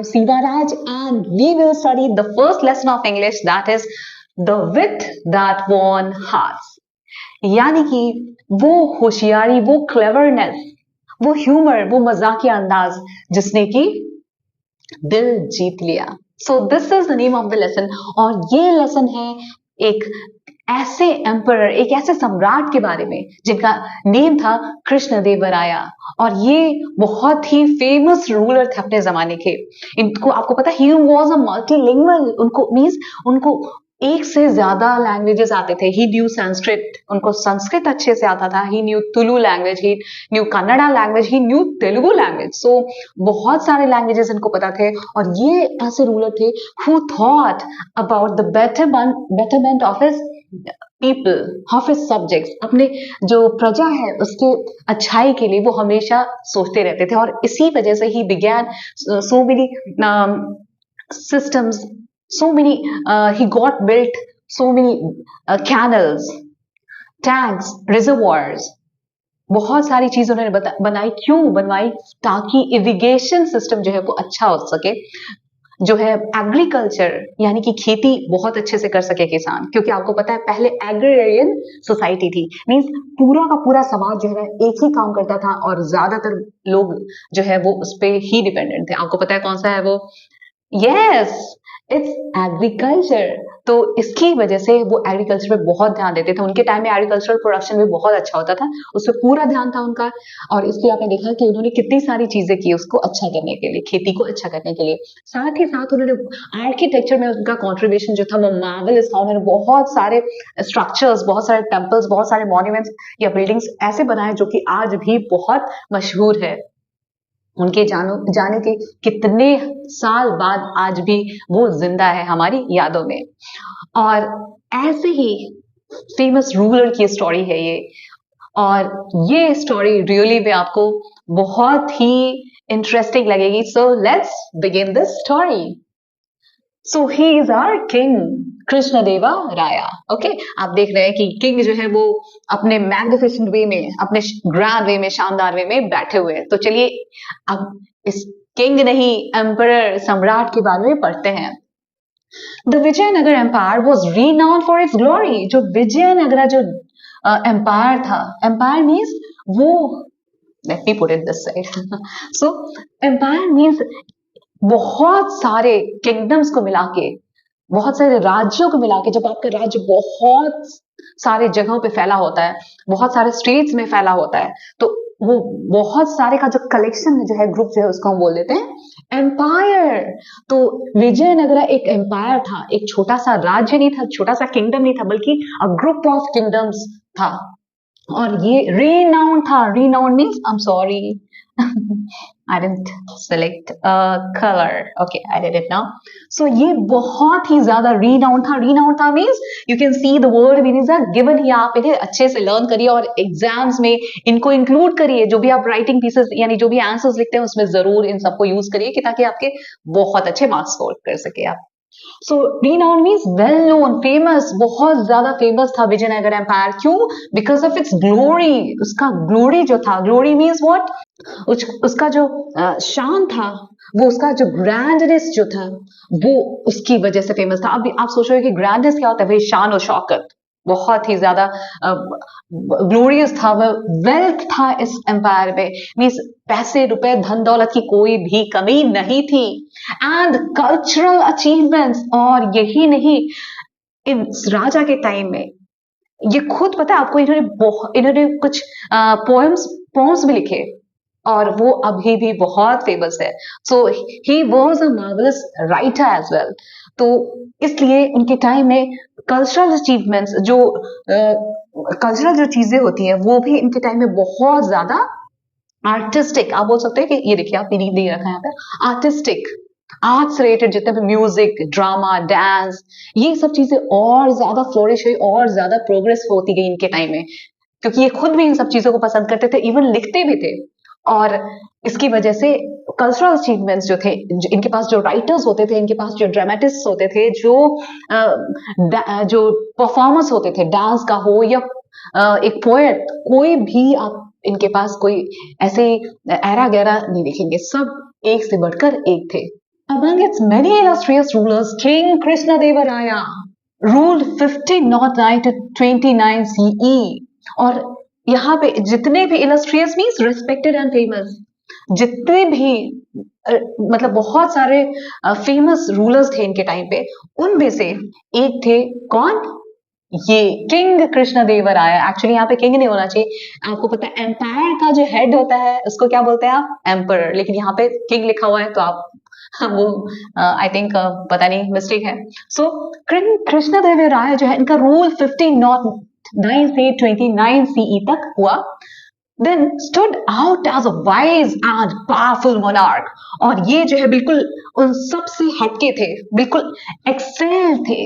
am Siva Raj and we will study the first lesson of English, that is the wit that won hearts. यानी कि वो होशियारी, वो cleverness, वो humour, वो मजाकिया अंदाज जिसने कि दिल जीत लिया. So this is the name of the lesson. और ये लेसन है एक ऐसे एम्परर, एक ऐसे सम्राट के बारे में जिनका नेम था कृष्णदेवराया. और ये बहुत ही फेमस रूलर थे अपने जमाने के. इनको आपको पता, ही वॉज अ मल्टीलिंगुअल. उनको मीन्स उनको एक से ज्यादा लैंग्वेजेस आते थे. ही न्यू संस्कृत, उनको संस्कृत अच्छे से आता था. ही न्यू तुलु लैंग्वेज, ही न्यू कन्नड़ा लैंग्वेज, ही न्यू तेलुगु लैंग्वेज. सो बहुत सारे लैंग्वेजेस इनको पता थे. और ये ऐसे रूलर थे who thought about the betterment of his people, of his subjects. अपने जो प्रजा है उसके अच्छाई के लिए वो हमेशा सोचते रहते थे. और इसी वजह से he began so many systems, so many he got built so many canals, tanks, reservoirs. बहुत सारी चीज उन्होंने बनाई. क्यों बनवाई? ताकि इरिगेशन सिस्टम जो है वो अच्छा हो सके, जो है एग्रीकल्चर यानी कि खेती बहुत अच्छे से कर सके किसान. क्योंकि आपको पता है पहले एग्रीरियन सोसाइटी थी. मींस पूरा का पूरा समाज जो है एक ही काम करता था और ज्यादातर लोग जो है वो उस पर ही डिपेंडेंट थे. आपको पता है कौन सा है वो? Yes, it's agriculture. तो इसकी वजह से वो एग्रीकल्चर पे बहुत ध्यान देते थे. उनके टाइम में एग्रीकल्चरल प्रोडक्शन भी बहुत अच्छा होता था, उस पर पूरा ध्यान था उनका. और इसलिए आपने देखा कि उन्होंने कितनी सारी चीजें की उसको अच्छा करने के लिए, खेती को अच्छा करने के लिए. साथ ही साथ उन्होंने आर्किटेक्चर में उनका कॉन्ट्रीब्यूशन जो था वो मार्वेलस था. उन्होंने बहुत सारे स्ट्रक्चर्स, बहुत सारे टेम्पल्स, बहुत सारे मॉन्यूमेंट्स या बिल्डिंग्स ऐसे बनाए जो कि आज भी बहुत मशहूर है. उनके जाने के कितने साल बाद आज भी वो जिंदा है हमारी यादों में. और ऐसे ही फेमस रूलर की स्टोरी है ये. और ये स्टोरी रियली में आपको बहुत ही इंटरेस्टिंग लगेगी. So let's begin this story. So he is our king Krishnadeva Raya. Okay, आप देख रहे हैं कि किंग जो है वो अपने मैग्निफिसेंट वे में, अपने ग्रैंड वे में, शानदार वे में बैठे हुए हैं. तो चलिए अब इस किंग नहीं, एम्परर, सम्राट के बारे में पढ़ते हैं. The Vijayanagar empire was renowned for its glory. जो विजयनगरा जो एम्पायर था, एम्पायर मीन्स वो, let me put it this side. So empire means बहुत सारे किंगडम्स को मिला के, बहुत सारे राज्यों को मिला के. जब आपका राज्य बहुत सारे जगहों पे फैला होता है, बहुत सारे स्टेट्स में फैला होता है, तो वो बहुत सारे का जो कलेक्शन जो है, ग्रुप जो है, उसको हम बोल देते हैं एम्पायर. तो विजयनगरा एक एम्पायर था, एक छोटा सा राज्य नहीं था, छोटा सा किंगडम नहीं था, बल्कि अ ग्रुप ऑफ किंगडम्स था. और ये रीनाउंड था. Renowned means I am sorry, I didn't select a color. Okay, I did it now. So ये बहुत ही ज्यादा renowned था. Renowned था means you can see the word meanings are given here. आप इन्हें अच्छे से learn करिए और एग्जाम्स में इनको इंक्लूड करिए. जो भी आप राइटिंग पीसेस यानी जो भी आंसर्स लिखते हैं उसमें जरूर इन सबको यूज करिए कि ताकि आपके बहुत अच्छे मार्क्स स्कोर कर सके आप. सो renowned means well known, famous. बहुत ज्यादा फेमस था विजयनगर एम्पायर. क्यों? Because of its glory. उसका ग्लोरी जो था, ग्लोरी मीन्स व्हाट, उसका जो शान था, वो उसका जो ग्रैंडनेस जो था वो उसकी वजह से फेमस था. अभी आप सोच रहे हो कि ग्रैंडनेस क्या होता है? वही शान और शौकत. बहुत ही ज्यादा ग्लोरियस था वह. वेल्थ था इस एम्पायर में, मीन्स पैसे, रुपए, धन दौलत की कोई भी कमी नहीं थी. And cultural achievements. और यही नहीं, इस राजा के टाइम में ये खुद पता है आपको, इन्होंने कुछ पोएम्स भी लिखे और वो अभी भी बहुत फेमस है. So he was a marvellous writer as well. तो इसलिए उनके टाइम में कल्चरल अचीवमेंट्स, जो कल्चरल जो चीजें होती हैं वो भी इनके टाइम में बहुत ज्यादा आर्टिस्टिक. आप बोल सकते हैं कि ये देखिए, आप मीनिंग दे रखा है यहाँ पे, आर्टिस्टिक, आर्ट से रिलेटेड जितने भी म्यूजिक, ड्रामा, डांस, ये सब चीजें और ज्यादा फ्लोरिश हुई और ज्यादा प्रोग्रेस होती गई इनके टाइम में. क्योंकि ये खुद भी इन सब चीजों को पसंद करते थे, इवन लिखते भी थे. और इसकी वजह से कल्चरल अचीवमेंट्स जो थे, इनके पास जो राइटर्स होते थे, इनके पास जो ड्रामेटिस्ट होते थे, जो परफॉर्मर्स होते थे, डांस का हो या एक पोएट, कोई भी आप इनके पास कोई ऐसे ऐरा गैरा नहीं देखेंगे. सब एक से बढ़कर एक थे. Among its many illustrious rulers, King Krishnadevaraya ruled 1509 to 29 CE. और यहाँ पे जितने भी illustrious means respected and famous, जितने भी मतलब बहुत सारे फेमस रूलर्स थे इनके टाइम पे, उनमें से एक थे कौन? ये किंग कृष्णदेवराया। एक्चुअली यहाँ पे किंग नहीं होना चाहिए, आपको पता है एम्पायर का जो हेड होता है उसको क्या बोलते हैं आप? एम्पर। लेकिन यहाँ पे किंग लिखा हुआ है तो आप वो आई थिंक पता नहीं मिस्टेक है। सो किंग कृष्णदेवराय जो है इनका रूल 1509 से 29 सीई तक हुआ। Then stood out as a wise and powerful monarch। और ये जो है बिल्कुल उन सब से हटके थे, बिल्कुल एक्सेल थे,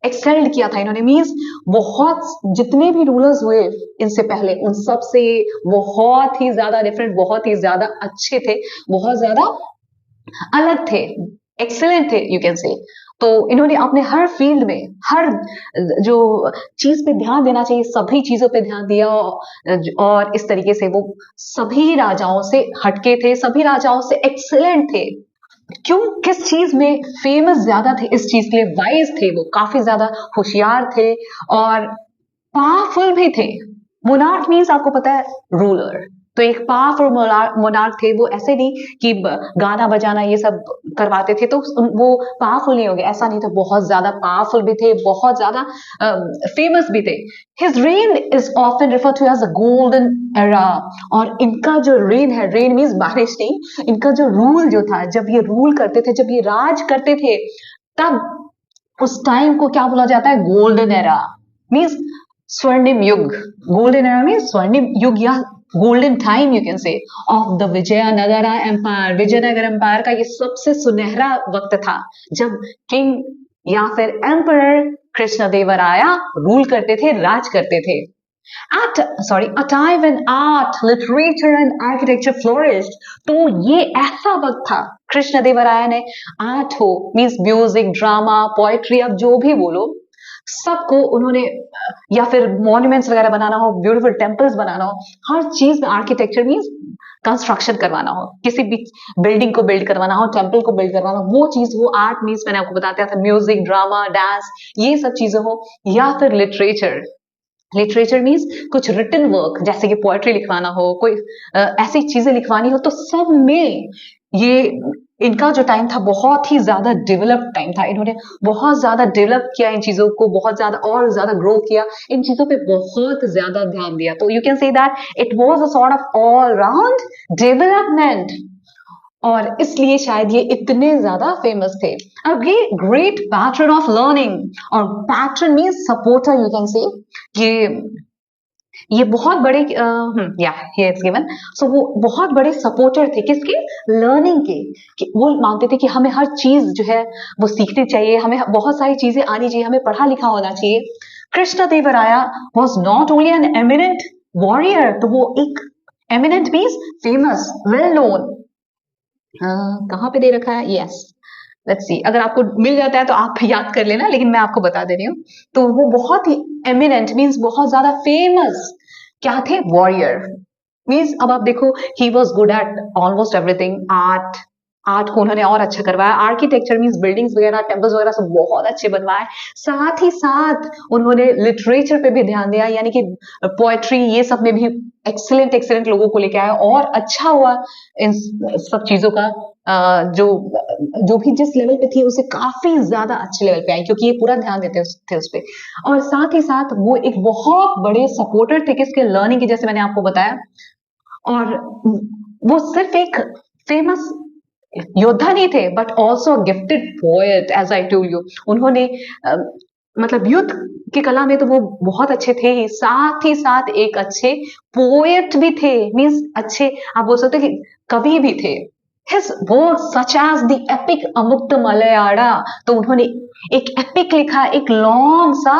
एक्सेल्ड किया था इन्होंने। मीन्स बहुत जितने भी रूलर्स हुए इनसे पहले उन सब से बहुत ही ज्यादा डिफरेंट, बहुत ही ज्यादा अच्छे थे, बहुत ज्यादा अलग थे, एक्सेलेंट थे यू कैन से। तो इन्होंने अपने हर फील्ड में, हर जो चीज पे ध्यान देना चाहिए सभी चीजों पे ध्यान दिया, और इस तरीके से वो सभी राजाओं से हटके थे, सभी राजाओं से एक्सेलेंट थे। क्यों? किस चीज में फेमस ज्यादा थे? इस चीज के लिए वाइज थे, वो काफी ज्यादा होशियार थे और पावरफुल भी थे। मोनार्क मीन्स आपको पता है रूलर, तो एक पावरफुल मोनार्क थे। वो ऐसे नहीं कि गाना बजाना ये सब करवाते थे तो वो पावरफुल नहीं हो गए, ऐसा नहीं था। बहुत ज्यादा पावरफुल भी थे, बहुत ज्यादा फेमस भी थे। His reign is often referred to as a golden era। और इनका जो रेन है, रेन मीन्स बारिश नहीं, इनका जो रूल जो था, जब ये रूल करते थे, जब ये राज करते थे, तब उस टाइम को क्या बोला जाता है? गोल्डन एरा मीन्स स्वर्णिम युग। गोल्डन एरा मीन्स स्वर्णिम युग या golden time you can say of the Vijayanagara empire. Vijayanagar empire का ये सबसे सुनहरा वक्त था जब किंग या फिर एम्परर कृष्णदेवराया रूल करते थे, राज करते थे। A time when art, literature and architecture flourished। तो ये ऐसा वक्त था, कृष्णदेवराया ने आर्ट हो मीन्स म्यूजिक, ड्रामा, पोएट्री, अब जो भी बोलो, सबको उन्होंने, या फिर मॉन्यूमेंट्स वगैरह बनाना हो, ब्यूटीफुल टेम्पल्स बनाना हो, हर चीज में आर्किटेक्चर मीन्स कंस्ट्रक्शन करवाना हो, किसी भी बिल्डिंग को बिल्ड करवाना हो, टेम्पल को बिल्ड करवाना हो, वो चीज, वो आर्ट मीन्स मैंने आपको बताया था म्यूजिक, ड्रामा, डांस, ये सब चीजें हो। या फिर लिटरेचर, लिटरेचर मीन्स कुछ रिटन वर्क, जैसे कि पोएट्री लिखवाना हो, कोई ऐसी चीजें लिखवानी हो, तो सब में ये इनका जो टाइम था बहुत ही ज्यादा डेवलप्ड टाइम था। इन्होंने बहुत ज्यादा डेवलप किया इन चीजों को, बहुत ज्यादा और ज्यादा ग्रो किया, इन चीजों पे बहुत ज्यादा ध्यान दिया। तो you can say that it was a sort of all round development, और इसलिए शायद ये इतने ज्यादा फेमस थे। A great pattern of learning, और pattern means supporter you can say. ये बहुत बड़े या हियर इट्स गिवन। सो वो बहुत बड़े सपोर्टर थे किसके? लर्निंग के। कि वो मानते थे कि हमें हर चीज जो है वो सीखनी चाहिए, हमें बहुत सारी चीजें आनी चाहिए, हमें पढ़ा लिखा होना चाहिए। Krishnadevaraya was not only an eminent warrior, तो वो एक eminent means famous, well known. कहाँ पे दे रखा है? यस, लेट्स सी, अगर आपको मिल जाता है तो आप याद कर लेना, लेकिन मैं आपको बता दे रही हूँ। तो वो बहुत ही एमिनेंट मीन्स बहुत ज्यादा फेमस क्या थे? वॉरियर मीन्स, अब आप देखो, he was good at almost everything. Art, art को उन्होंने और अच्छा करवाया। आर्किटेक्चर मीन्स बिल्डिंग्स वगैरह, टेम्पल्स वगैरह सब बहुत अच्छे बनवाए। साथ ही साथ उन्होंने लिटरेचर पे भी ध्यान दिया, यानी कि पोएट्री, ये सब में भी एक्सीलेंट एक्सीलेंट लोगों को लेके आया, और अच्छा हुआ इन सब चीजों का जो जो भी जिस लेवल पे थी उससे काफी ज्यादा अच्छे लेवल पे आई, क्योंकि ये पूरा ध्यान देते थे उस पे। और साथ ही साथ वो एक बहुत बड़े सपोर्टर थे किसके? लर्निंग के, जैसे मैंने आपको बताया। और वो सिर्फ एक फेमस योद्धा नहीं थे, but also gifted poet, as I told you. उन्होंने मतलब युद्ध की कला में तो वो बहुत अच्छे थे ही, साथ ही साथ एक अच्छे पोएट भी थे, मीन्स अच्छे आप बोल सकते कि कवि भी थे। His works such as the epic अमुक्त मलयाड़ा, तो उन्होंने एक एपिक लिखा, एक लॉन्ग सा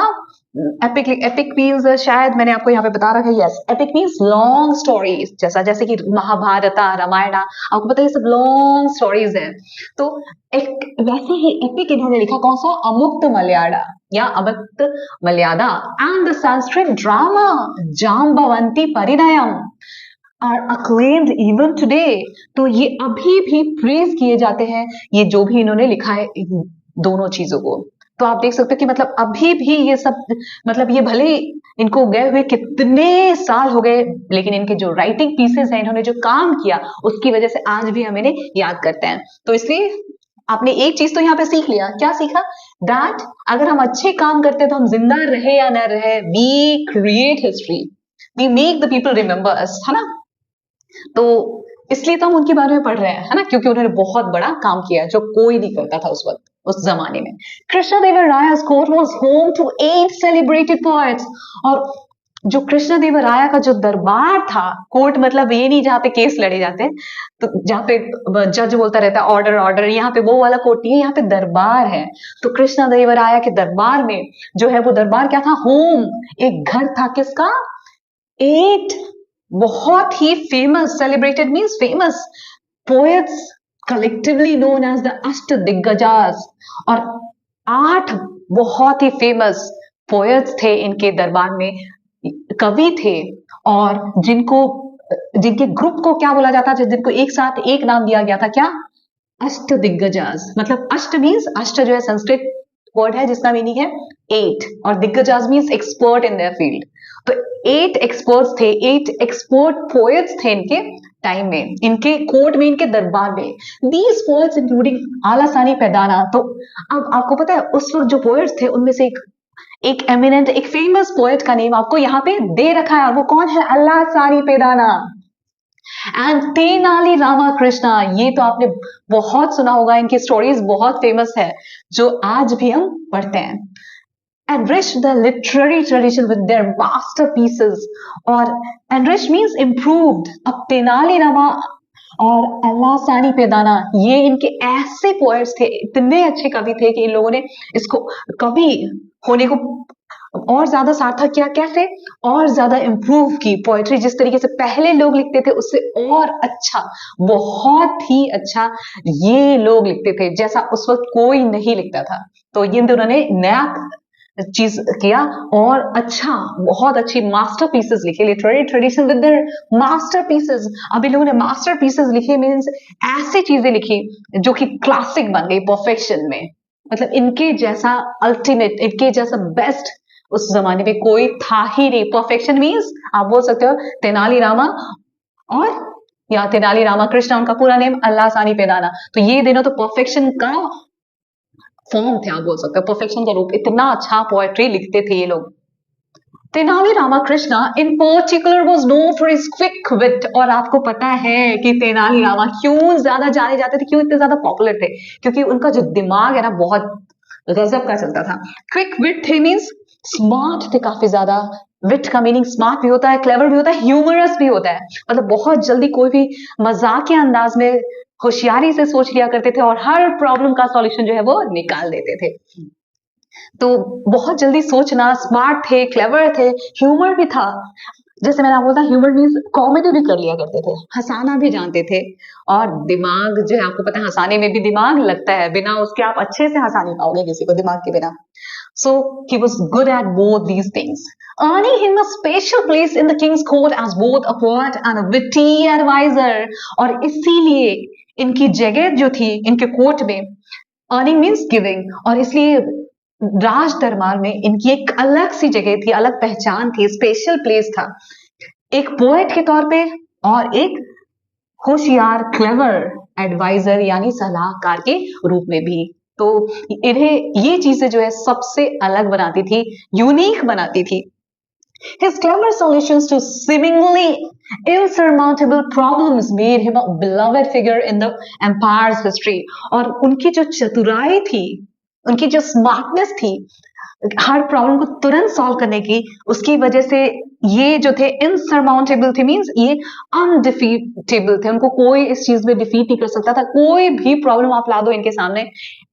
एपिक। एपिक मीन्स शायद मैंने आपको यहाँ पे बता रखा है, yes, epic means long stories, जैसे कि महाभारत, रामायण, आपको पता है ये सब लॉन्ग स्टोरीज है। तो एक वैसे ही एपिक इन्होंने लिखा, कौन सा? अमुक्त मलयाड़ा या Amuktamalyada. And the Sanskrit drama Jambavati Parinayam. are acclaimed even today. तो ये अभी भी प्रेज किए जाते हैं, ये जो भी इन्होंने लिखा है इन दोनों चीजों को। तो आप देख सकते हो कि मतलब अभी भी ये सब, मतलब ये भले इनको गए हुए कितने साल हो गए, लेकिन इनके जो राइटिंग पीसेस हैं, इन्होंने जो काम किया, उसकी वजह से आज भी हम इन्हें याद करते हैं। तो इसलिए आपने एक चीज तो यहाँ पे सीख लिया, क्या सीखा? दैट अगर हम अच्छे काम करते हैं तो हम जिंदा रहे या ना रहे, we create history, we make the people remember us, है ना? तो इसलिए तो हम उनके बारे में पढ़ रहे हैं, है ना? क्योंकि उन्होंने बहुत बड़ा काम किया जो कोई नहीं करता था उस वक्त, उस जमाने में। कृष्णदेवराया's court was home to 8 celebrated poets। और जो कृष्णदेवराया का जो दरबार था, कोर्ट मतलब ये नहीं जहाँ पे केस लड़े जाते हैं, तो जहाँ पे जज बोलता रहता है ऑर्डर ऑर्डर, यहाँ पे वो वाला कोर्ट नहीं है, यहाँ पे दरबार है। तो कृष्णदेवराया के दरबार में जो है वो दरबार क्या था? होम, एक घर था किसका? 8 बहुत ही famous, celebrated means famous, poets collectively known as the Ashtadiggajas. और 8 बहुत ही फेमस पोएट्स थे इनके दरबार में, कवि थे, और जिनके ग्रुप को क्या बोला जाता था? जिनको एक साथ एक नाम दिया गया था, क्या? अष्टदिग्गजास। मतलब अष्ट मीन्स, अष्ट जो है संस्कृत वर्ड है जिसका मीनिंग है 8, और diggajas means expert in their field. तो 8 एक्सपर्ट्स थे, 8 एक्सपर्ट पोएट्स थे इनके टाइम में, इनके कोर्ट में, इनके दरबार में। These poets including Allasani Peddana. तो अब आपको पता है उस वक्त जो पोएट्स थे उनमें से एक एमिनेंट, एक फेमस पोएट का नेम आपको यहाँ पे दे रखा है, और वो कौन है? अल्लासानी पैदाना एंड तेनाली रामाकृष्णा। ये तो आपने बहुत सुना होगा, इनकी स्टोरीज बहुत फेमस है जो आज भी हम पढ़ते हैं। Enrich the literary tradition with their masterpieces, और enrich means improved। अब तेनाली रामा और अल्लासानी पैदाना, ये इनके ऐसे पोएट्स थे, इतने अच्छे कवि थे कि इन लोगों ने इसको कवि होने को और ज्यादा सार्थक किया। कैसे? और ज्यादा इम्प्रूव की पोएट्री, जिस तरीके से पहले लोग लिखते थे उससे और अच्छा, बहुत ही अच्छा ये लोग लिखते थे, जैसा उस वक्त कोई नहीं लिखता था। तो ये दोनों ने नया चीज किया और अच्छा, बहुत अच्छी मास्टरपीसेस लिखे, literary tradition with their masterpieces. अभी लोगों ने मास्टरपीसेस लिखे मींस ऐसी चीजें लिखी जो कि क्लासिक बन गई परफेक्शन में। मतलब इनके जैसा अल्टीमेट, इनके जैसा बेस्ट उस जमाने में कोई था ही नहीं। परफेक्शन मीन्स आप बोल सकते हो तेनाली रामा और या तेनाली रामाकृष्ण, उनका पूरा नेम अल्लासानी पैदाना। तो ये दोनों तो परफेक्शन का फॉर्म थे, आप बोल सकते हो परफेक्शन का रूप। इतना अच्छा पोएट्री लिखते थे ये लोग। Tenali Ramakrishna in particular was known for his quick wit. और आपको पता है कि तेनाली रामा क्यों ज्यादा जाने जाते थे, क्यों इतने ज्यादा पॉपुलर थे? क्योंकि उनका जो दिमाग है ना बहुत गजब का चलता था। क्विक विट थे मीन्स स्मार्ट थे काफी ज्यादा। विट का मीनिंग स्मार्ट भी होता है, क्लेवर भी होता है, ह्यूमरस भी होता है। मतलब बहुत जल्दी कोई भी मजाकिया अंदाज में होशियारी से सोच लिया करते थे और हर प्रॉब्लम का सॉल्यूशन जो है वो निकाल देते थे। तो बहुत जल्दी सोचना, स्मार्ट थे, क्लेवर थे, ह्यूमर भी था। जैसे मैंने आपको बताया, ह्यूमर मीन्स कॉमेडी भी कर लिया करते थे, हंसाना भी जानते थे। और दिमाग जो है, आपको पता है हंसाने में भी दिमाग लगता है, बिना उसके आप अच्छे से हंसा नहीं पाओगे किसी को दिमाग के बिना। So he was good at both these things, earning him a special place in the king's court as both a poet and a witty advisor। और इसीलिए इनकी जगह जो थी इनके कोर्ट में, अर्निंग मीन्स गिविंग, और इसलिए राज दरबार में इनकी एक अलग सी जगह थी, अलग पहचान थी, स्पेशल प्लेस था, एक पोएट के तौर पे और एक होशियार क्लेवर एडवाइजर यानी सलाहकार के रूप में भी। तो इन्हें ये चीजें जो है सबसे अलग बनाती थी, यूनिक बनाती थी। His clever solutions to seemingly insurmountable problems made him a beloved figure in the empire's history। और उनकी जो चतुराई थी, उनकी जो स्मार्टनेस थी हर प्रॉब्लम को तुरंत सॉल्व करने की, उसकी वजह से ये जो थे इनसरमाउंटेबल थे मींस ये अनडिफीटेबल थे। उनको कोई इस चीज में डिफीट नहीं कर सकता था। कोई भी प्रॉब्लम आप ला दो इनके सामने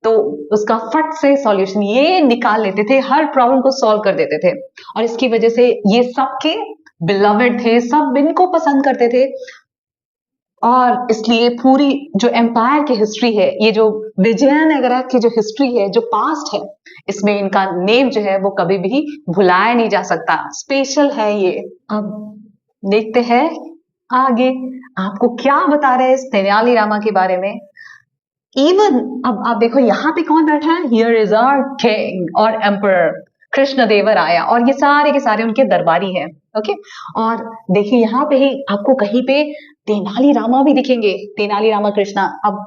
तो उसका फट से सॉल्यूशन ये निकाल लेते थे, हर प्रॉब्लम को सॉल्व कर देते थे। और इसकी वजह से ये सबके बिलवेड थे, सब इनको पसंद करते थे। और इसलिए पूरी जो एम्पायर की हिस्ट्री है, ये जो विजयनगरा की जो हिस्ट्री है, जो पास्ट है, इसमें इनका नेम जो है वो कभी भी भुलाया नहीं जा सकता, स्पेशल है ये। अब देखते हैं आगे आपको क्या बता रहे हैं इस तेनालीरामा के बारे में? इवन अब आप देखो यहाँ पे कौन बैठा है, हियर इज आवर किंग और एम्परर कृष्ण देवर आया, और ये सारे के सारे उनके दरबारी हैं। ओके, और देखिए यहाँ पे ही आपको कहीं पे तेनालीरामा भी दिखेंगे, तेनालीरामा कृष्णा। अब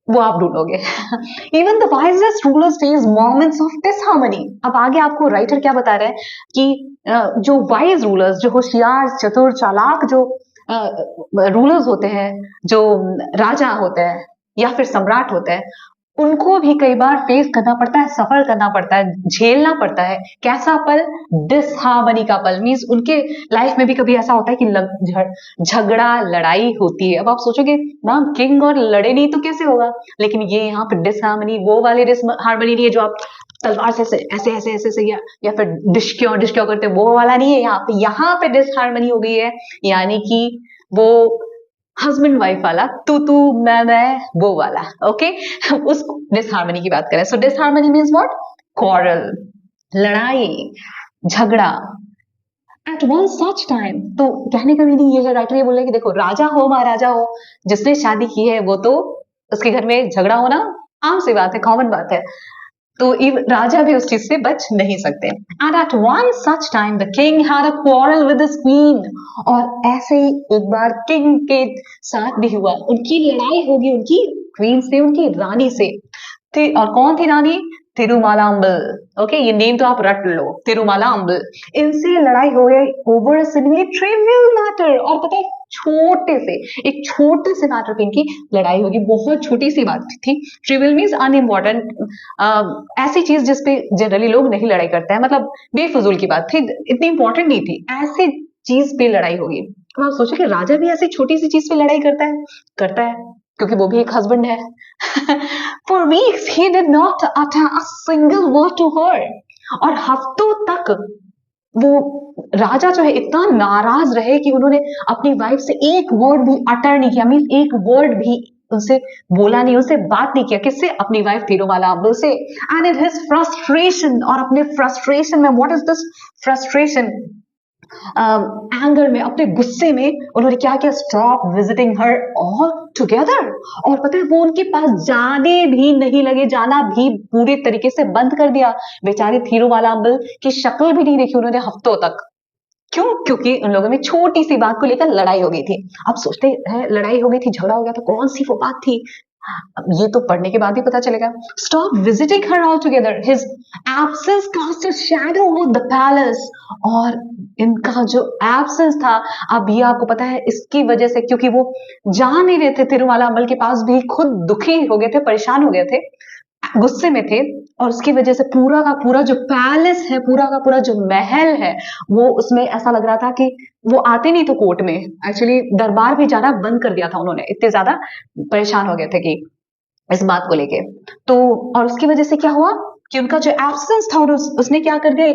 वो आप ढूंढोगे। Even the wisest rulers face moments of disharmony. अब आगे आपको राइटर क्या बता रहे हैं कि जो वाइज रूलर्स, जो होशियार चतुर चालाक जो रूलर्स होते हैं, जो राजा होते हैं या फिर सम्राट होते हैं, उनको भी कई बार फेस करना पड़ता है, सफर करना पड़ता है, झेलना पड़ता है। कैसा पल? डिसहार्मनी का पल। मीन्स उनके लाइफ में भी कभी ऐसा होता है कि झगड़ा लड़ाई होती है। अब आप सोचोगे मैम किंग और लड़े नहीं तो कैसे होगा, लेकिन ये यहाँ पे डिसहार्मनी वो वाली डिसहार्मनी नहीं है जो आप तलवार से ऐसे ऐसे ऐसे ऐसे या फिर डिशक्यों करते, वो वाला नहीं है। यहाँ पे डिसहार्मनी हो गई है, यानी कि वो हस्बैंड वाइफ वाला तू मैं वो वाला। ओके, उस डिसहार्मनी की बात करें। सो डिसहार्मनी मीन्स व्हाट? क्वारल, लड़ाई, झगड़ा। एट वन सच टाइम, तो कहने का मीनिंग ये है, राइटर ये बोल रहे हैं कि देखो राजा हो महाराजा हो, जिसने शादी की है वो तो उसके घर में झगड़ा होना आम सी बात है, कॉमन बात है। तो राजा भी उस चीज से बच नहीं सकते। And at one such time the king had a quarrel with his queen. और ऐसे ही एक बार किंग के साथ भी हुआ, उनकी लड़ाई होगी उनकी क्वीन से, उनकी रानी से। थी, और कौन थी रानी? तिरुमाला अम्बल। ओके, ये नेम तो आप रट लो, तिरुमाला अम्बल। इनसे लड़ाई हो गई ओवर सिमिलर ट्रिवियल मैटर। और पता है एक छोटे से मैटर पे इनकी लड़ाई होगी, बहुत छोटी सी बात थी। ट्रिवियल मीन्स अनइम्पोर्टेंट, ऐसी चीज जिसपे जनरली लोग नहीं लड़ाई करते हैं, मतलब बेफजूल की बात थी, इतनी इंपॉर्टेंट नहीं थी, ऐसी चीज पे लड़ाई होगी। अब आप सोचो कि राजा भी ऐसी छोटी सी चीज पे लड़ाई करता है, क्योंकि वो भी एक हस्बैंड है। For weeks he did not utter a single word to her। और हफ्तों तक वो राजा जो है इतना नाराज रहे कि उन्होंने अपनी वाइफ से एक वर्ड भी अटर नहीं किया, मीन्स एक वर्ड भी उनसे बोला नहीं, उनसे बात नहीं किया। किससे? अपनी वाइफ तिरुमाला अम्बल से। एंड इन हिज फ्रस्ट्रेशन, और अपने फ्रस्ट्रेशन में, what is this frustration? Anger में, अपने गुस्से में उन्होंने क्या किया? Stop visiting her all together. और पता है वो उनके पास जाने भी नहीं लगे, जाना भी पूरी तरीके से बंद कर दिया। बेचारी थिरुमाला अम्बल की शक्ल भी नहीं देखी उन्होंने हफ्तों तक। क्यों? क्योंकि उन लोगों में छोटी सी बात को लेकर लड़ाई हो गई थी। अब सोचते हैं लड़ाई हो गई थी, झगड़ा हो गया, तो कौन सी वो बात थी? अब ये तो पढ़ने के बाद ही पता चलेगा। Stop visiting her altogether, his absence cast a shadow over the palace. और इनका जो एब्सेंस था, अब ये आपको पता है इसकी वजह से, क्योंकि वो जा नहीं रहे थे तिरुमाला अम्बल के पास, भी खुद दुखी हो गए थे, परेशान हो गए थे, गुस्से में थे। और उसकी वजह से पूरा का पूरा जो पैलेस है, पूरा का पूरा जो महल है, वो उसमें ऐसा लग रहा था कि वो आते नहीं तो कोर्ट में, एक्चुअली दरबार भी जाना बंद कर दिया था उन्होंने, इतने ज्यादा परेशान हो गए थे कि इस बात को लेके। तो और उसकी वजह से क्या हुआ कि उनका जो एब्सेंस था, उसने क्या कर दिया,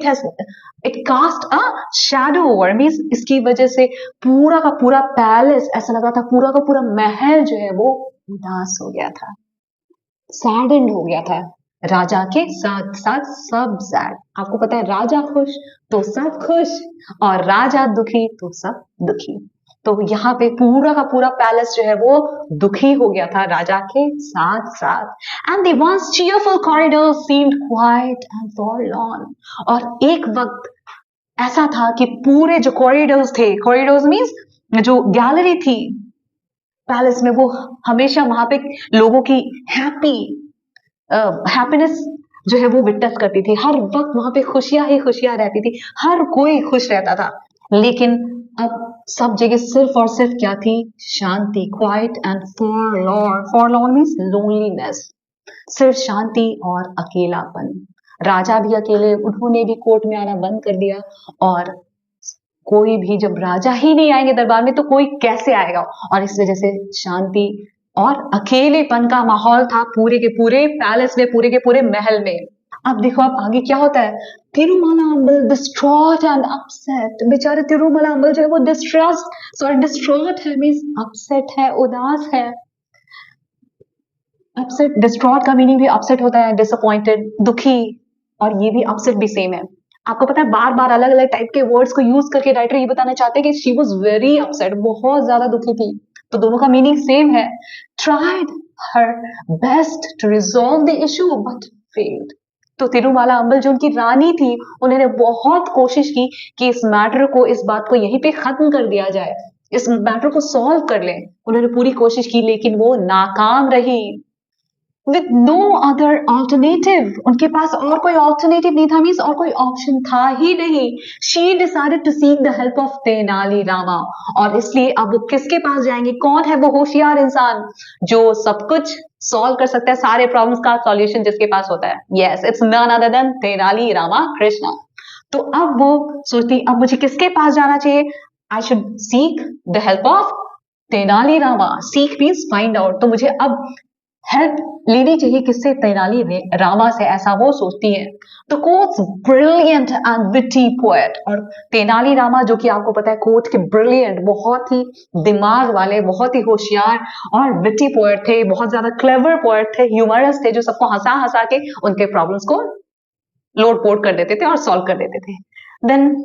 it cast a shadow over. Means इसकी वजह से पूरा का पूरा पैलेस, ऐसा लग रहा था पूरा का पूरा महल जो है वो उदास हो गया था, सैडेंड हो गया था। राजा के साथ साथ सब सैड। आपको पता है राजा खुश तो सब खुश, और राजा दुखी तो सब दुखी। तो यहाँ पे पूरा का पूरा पैलेस जो है वो दुखी हो गया था राजा के साथ साथ। And the once cheerful corridor seemed quiet and forlorn. और एक वक्त ऐसा था कि पूरे जो कॉरिडोर्स थे, कॉरिडोर्स मींस जो गैलरी थी पैलेस में, वो हमेशा वहां पे लोगों की हैप्पीनेस जो है वो विटनेस करती थी। हर वक्त वहां पे खुशियां ही खुशियां रहती थी, हर कोई खुश रहता था। लेकिन अब सब जगह सिर्फ और सिर्फ क्या थी? शांति, क्वाइट एंड फॉरलॉर्न। फॉरलॉर्न मीन्स लोनलीनेस, सिर्फ शांति और अकेलापन। राजा भी अकेले, उन्होंने भी कोर्ट में आना बंद कर दिया। और कोई भी, जब राजा ही नहीं आएंगे दरबार में तो कोई कैसे आएगा? और इस वजह से शांति और अकेलेपन का माहौल था पूरे के पूरे पैलेस में, पूरे के पूरे महल में। अब देखो अब आगे क्या होता है। तिरुमला अम्बल डिस्ट्रॉट एंड अपसेट। बेचारे तिरुमला अम्बल जो है वो डिस्ट्रॉट है, मीन्स अपसेट है, उदास है। अपसेट, डिस्ट्रॉट का मीनिंग भी अपसेट होता है, डिसअपॉइंटेड, दुखी। और ये भी अपसेट भी सेम है। आपको पता है बार बार अलग अलग टाइप के वर्ड्स को यूज करके राइटर ये बताना चाहते हैं कि शी वॉज वेरी अपसेट, बहुत ज्यादा दुखी थी। तो दोनों का मीनिंग सेम है, tried her best to resolve the issue but failed. तो तिरुमाला अंबल जो उनकी रानी थी, उन्होंने बहुत कोशिश की कि इस मैटर को, इस बात को यहीं पे खत्म कर दिया जाए, इस मैटर को सॉल्व कर ले। उन्होंने पूरी कोशिश की लेकिन वो नाकाम रही। विद नो अदर ऑल्टरनेटिव, उनके पास और कोई ऑल्टरनेटिव नहीं था, मीन्स और कोई ऑप्शन था ही नहीं। She decided to seek the help of Tenali Rama, और इसलिए अब वो किसके पास जाएंगे? कौन है वो होशियार इंसान जो सब कुछ सॉल्व कर सकता है, सारे प्रॉब्लम्स का सॉल्यूशन जिसके पास होता है? Yes, it's none other than Tenali Rama Krishna. तो अब वो सोचती, अब मुझे किसके पास जाना चाहिए? I should seek the help of Tenali Rama. Seek means find out, तो मुझे अब हेल्प लेनी चाहिए किससे? तेनाली रामा से, ऐसा वो सोचती है। तो quotes brilliant and witty poet, और तेनाली रामा जो कि आपको पता है कोट के ब्रिलियंट, बहुत ही दिमाग वाले, बहुत ही होशियार और विटी पोएट थे, बहुत ज्यादा क्लेवर पोएट थे, ह्यूमरस थे, जो सबको हंसा हंसा के उनके प्रॉब्लम्स को लोड पोट कर देते थे और सॉल्व कर देते थे। Then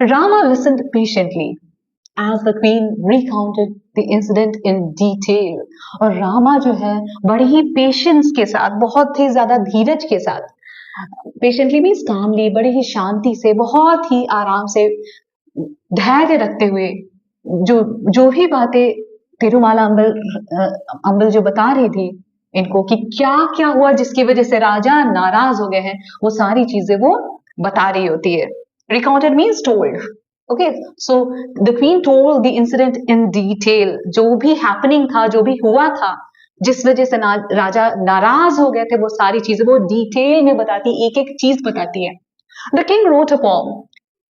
Rama listened patiently as the queen recounted the incident in detail। और रामा जो है बड़े ही पेशेंस के साथ, बहुत ही ज्यादा धीरज के साथ, पेशेंटली मीन्स कामली, बड़े ही शांति से, बहुत ही आराम से, धैर्य रखते हुए जो जो भी बातें तिरुमाला अंबल जो बता रही थी इनको कि क्या क्या हुआ जिसकी वजह से राजा नाराज हो गए हैं, वो सारी चीजें वो बता रही होती है। Recounted means told. Okay, so the queen told the incident in detail, जो भी हैपनिंग था, जो भी हुआ था, जिस वजह से राजा नाराज हो गए थे, वो सारी चीजें वो डिटेल में बताती, एक एक चीज बताती है। The king wrote a poem.